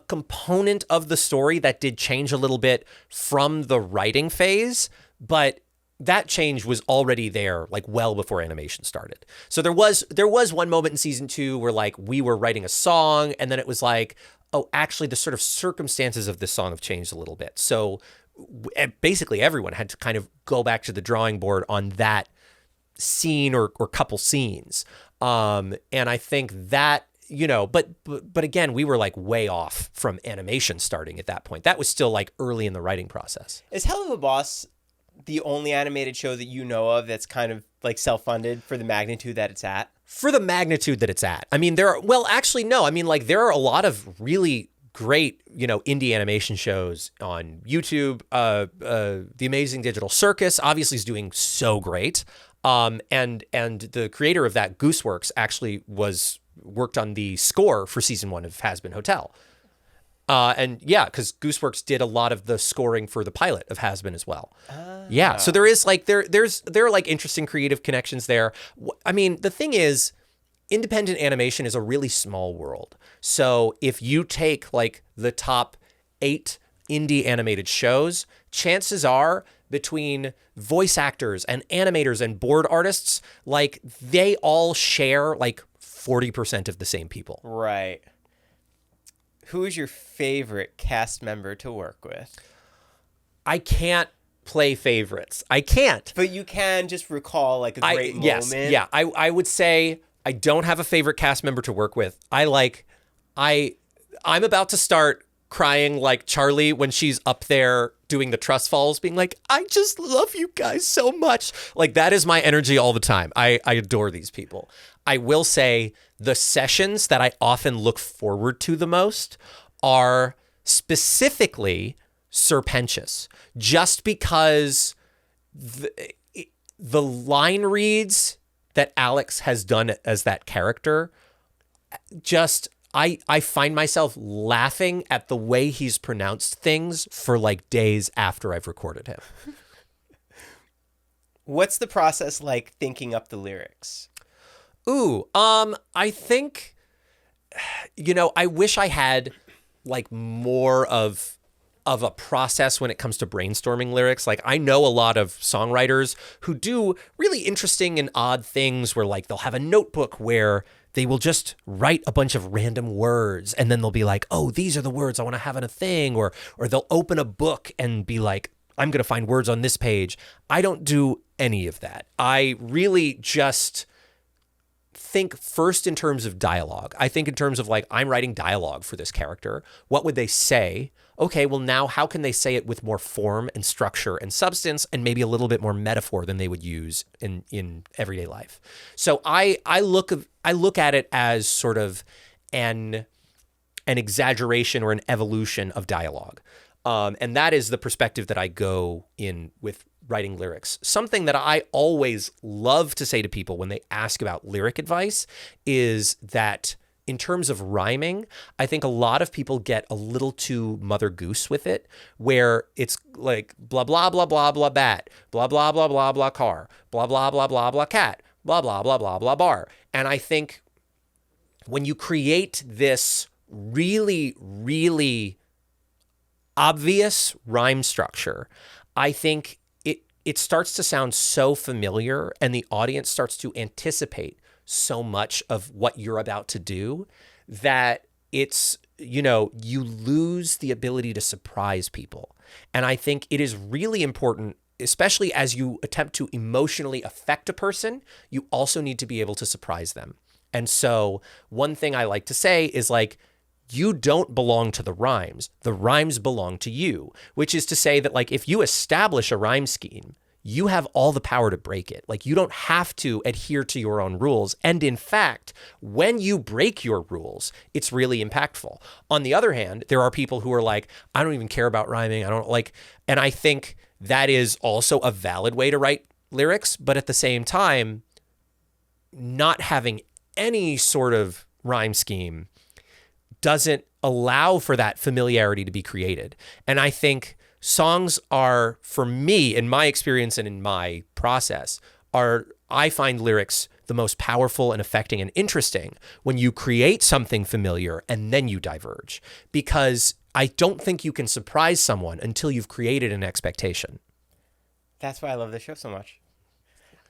component of the story that did change a little bit from the writing phase, but that change was already there, like well before animation started. So there was one moment in season 2 where like we were writing a song, and then it was like, oh, actually the sort of circumstances of this song have changed a little bit. So basically everyone had to kind of go back to the drawing board on that scene or couple scenes. And I think that, but again, we were like way off from animation starting at that point. That was still like early in the writing process. Is Helluva Boss the only animated show that you know of that's kind of like self-funded for the magnitude that it's at? For the magnitude that it's at. I mean, actually, no. I mean, like, there are a lot of really great, indie animation shows on YouTube. The Amazing Digital Circus obviously is doing so great. And the creator of that, Gooseworks, actually worked on the score for season 1 of Hazbin Hotel. And yeah, because Gooseworks did a lot of the scoring for the pilot of Hazbin as well. Yeah, so there is like there are like interesting creative connections there. I mean, the thing is, independent animation is a really small world. So if you take like the top 8 indie animated shows, chances are between voice actors and animators and board artists, like they all share like 40% of the same people. Right. Who is your favorite cast member to work with? I can't play favorites. I can't. But you can just recall like a great moment. Yes, yeah. I would say I don't have a favorite cast member to work with. I'm about to start crying like Charlie when she's up there doing the trust falls, being like, I just love you guys so much. Like, that is my energy all the time. I adore these people. I will say the sessions that I often look forward to the most are specifically Serpentious, just because the line reads that Alex has done as that character, just I find myself laughing at the way he's pronounced things for like days after I've recorded him. What's the process like thinking up the lyrics? I think, I wish I had like more of a process when it comes to brainstorming lyrics. Like, I know a lot of songwriters who do really interesting and odd things where like they'll have a notebook where they will just write a bunch of random words, and then they'll be like, oh, these are the words I want to have in a thing. Or they'll open a book and be like, I'm going to find words on this page. I don't do any of that. I really just think first in terms of dialogue. I think in terms of like, I'm writing dialogue for this character. What would they say? Okay, well now how can they say it with more form and structure and substance and maybe a little bit more metaphor than they would use in everyday life? So I look at it as sort of an exaggeration or an evolution of dialogue. And that is the perspective that I go in with writing lyrics. Something that I always love to say to people when they ask about lyric advice is that in terms of rhyming, I think a lot of people get a little too Mother Goose with it, where it's like blah, blah, blah, blah, blah, bat, blah, blah, blah, blah, blah, car, blah, blah, blah, blah, blah, cat, blah, blah, blah, blah, blah, bar. And I think when you create this really, really obvious rhyme structure, I think it starts to sound so familiar and the audience starts to anticipate so much of what you're about to do that it's, you lose the ability to surprise people. And I think it is really important, especially as you attempt to emotionally affect a person, you also need to be able to surprise them. And so one thing I like to say is like, you don't belong to the rhymes belong to you, which is to say that like, if you establish a rhyme scheme, you have all the power to break it. Like, you don't have to adhere to your own rules. And in fact, when you break your rules, it's really impactful. On the other hand, there are people who are like, I don't even care about rhyming. And I think that is also a valid way to write lyrics. But at the same time, not having any sort of rhyme scheme doesn't allow for that familiarity to be created. And I think songs are, for me, in my experience and in my process, I find lyrics the most powerful and affecting and interesting when you create something familiar and then you diverge. Because I don't think you can surprise someone until you've created an expectation. That's why I love this show so much.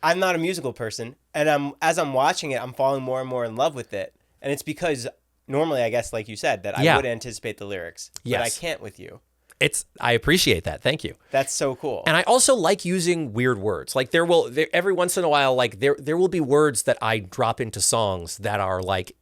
I'm not a musical person, and as I'm watching it, I'm falling more and more in love with it. And it's because normally, I guess, like you said, that I would anticipate the lyrics, but I can't with you. I appreciate that. Thank you. That's so cool. And I also like using weird words. Like every once in a while, like there will be words that I drop into songs that are like,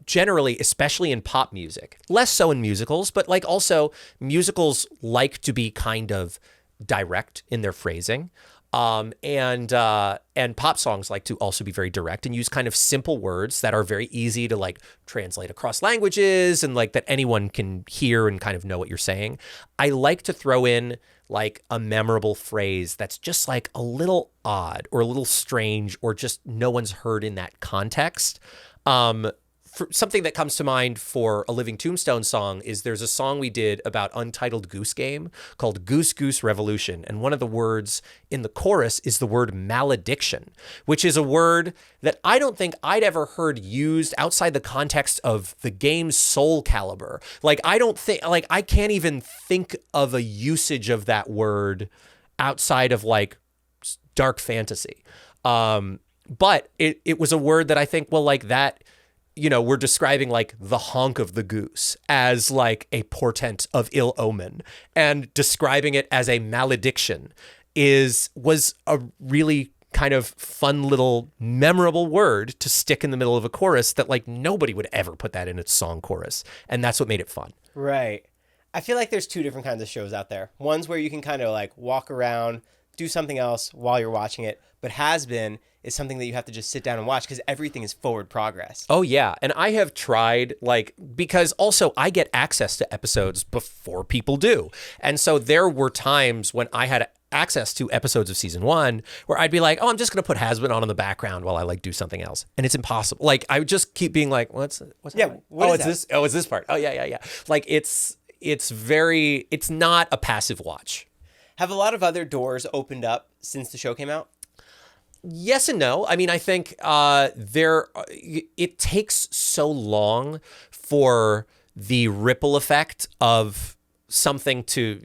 generally, especially in pop music, less so in musicals, but like also musicals like to be kind of direct in their phrasing. And pop songs like to also be very direct and use kind of simple words that are very easy to like translate across languages and like that anyone can hear and kind of know what you're saying. I like to throw in like a memorable phrase that's just like a little odd or a little strange or just no one's heard in that context. For something that comes to mind for a Living Tombstone song is there's a song we did about Untitled Goose Game called Goose Goose Revolution. And one of the words in the chorus is the word malediction, which is a word that I don't think I'd ever heard used outside the context of the game's Soul Calibur. Like, I can't even think of a usage of that word outside of like dark fantasy. But it was a word that I think, well, like that, we're describing like the honk of the goose as like a portent of ill omen, and describing it as a malediction was a really kind of fun little memorable word to stick in the middle of a chorus that like nobody would ever put that in a song chorus. And that's what made it fun. Right. I feel like there's two different kinds of shows out there. One's where you can kind of like walk around, do something else while you're watching it, but Hazbin is something that you have to just sit down and watch because everything is forward progress. Oh, yeah. And I have tried, like, because also I get access to episodes before people do. And so there were times when I had access to episodes of season 1 where I'd be like, oh, I'm just going to put Hazbin on in the background while I like do something else. And it's impossible. Like, I would just keep being like, what's happening? This? Oh, it's this part. Oh, yeah. Like, it's not a passive watch. Have a lot of other doors opened up since the show came out? Yes and no. I mean, I think it takes so long for the ripple effect of something to,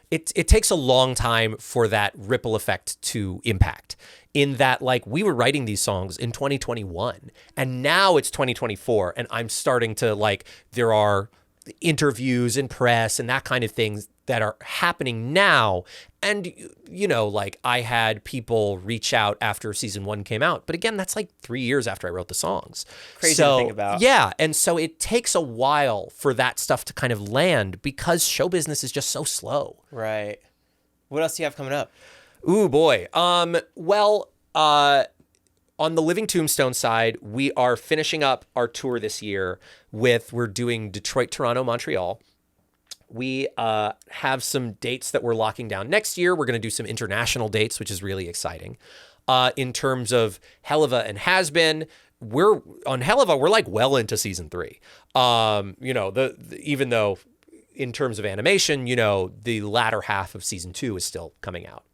it takes a long time for that ripple effect to impact. In that, like, we were writing these songs in 2021, and now it's 2024, and I'm starting to, like, there are interviews and press and that kind of things that are happening now. And, like I had people reach out after season 1 came out. But again, that's like 3 years after I wrote the songs. Crazy to think about. Yeah. And so it takes a while for that stuff to kind of land because show business is just so slow. Right. What else do you have coming up? Ooh, boy. On the Living Tombstone side, we are finishing up our tour this year we're doing Detroit, Toronto, Montreal. We have some dates that we're locking down next year. We're going to do some international dates, which is really exciting. In terms of Helluva and Hazbin, on Helluva, we're like well into season 3. Even though in terms of animation, the latter half of season 2 is still coming out.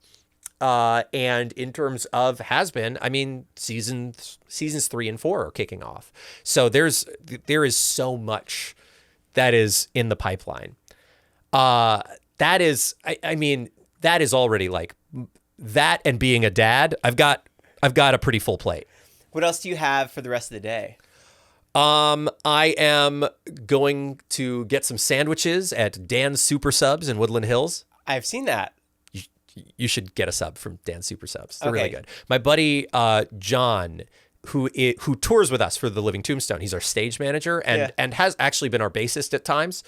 And in terms of Hazbin, I mean, seasons 3 and 4 are kicking off. So there is so much that is in the pipeline. That is already like that, and being a dad, I've got a pretty full plate. What else do you have for the rest of the day? I am going to get some sandwiches at Dan's Super Subs in Woodland Hills. I've seen that. You should get a sub from Dan's Super Subs. They're really good. My buddy John, who tours with us for the Living Tombstone, he's our stage manager and has actually been our bassist at times.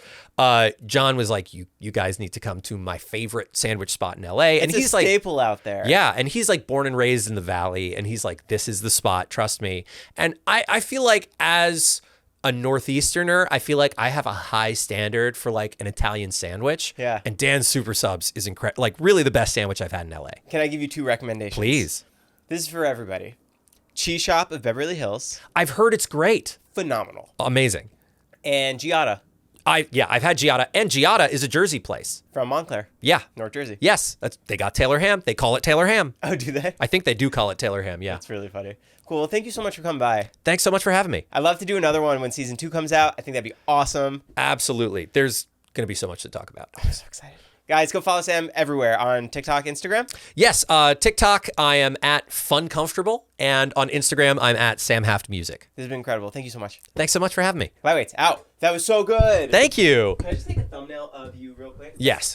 John was like, you guys need to come to my favorite sandwich spot in LA. And he's a staple out there. Yeah, and he's like born and raised in the Valley, and he's like, this is the spot, trust me. And I feel like as a Northeasterner, I feel like I have a high standard for like an Italian sandwich. Yeah. And Dan's Super Subs is incredible, like really the best sandwich I've had in LA. Can I give you 2 recommendations? Please. This is for everybody. Cheese Shop of Beverly Hills. I've heard it's great. Phenomenal. Amazing. And Giada. I've had Giada, and Giada is a Jersey place. From Montclair. Yeah. North Jersey. Yes. They got Taylor ham. They call it Taylor ham. Oh, do they? I think they do call it Taylor ham, yeah. That's really funny. Cool. Well, thank you so much for coming by. Thanks so much for having me. I'd love to do another one when season 2 comes out. I think that'd be awesome. Absolutely. There's going to be so much to talk about. I'm so excited. Guys, go follow Sam everywhere on TikTok, Instagram. Yes, TikTok, I am at FunComfortable, and on Instagram, I'm at Sam Haft Music. This has been incredible. Thank you so much. Thanks so much for having me. Flyweights out. That was so good. Thank you. Can I just take a thumbnail of you real quick? Yes.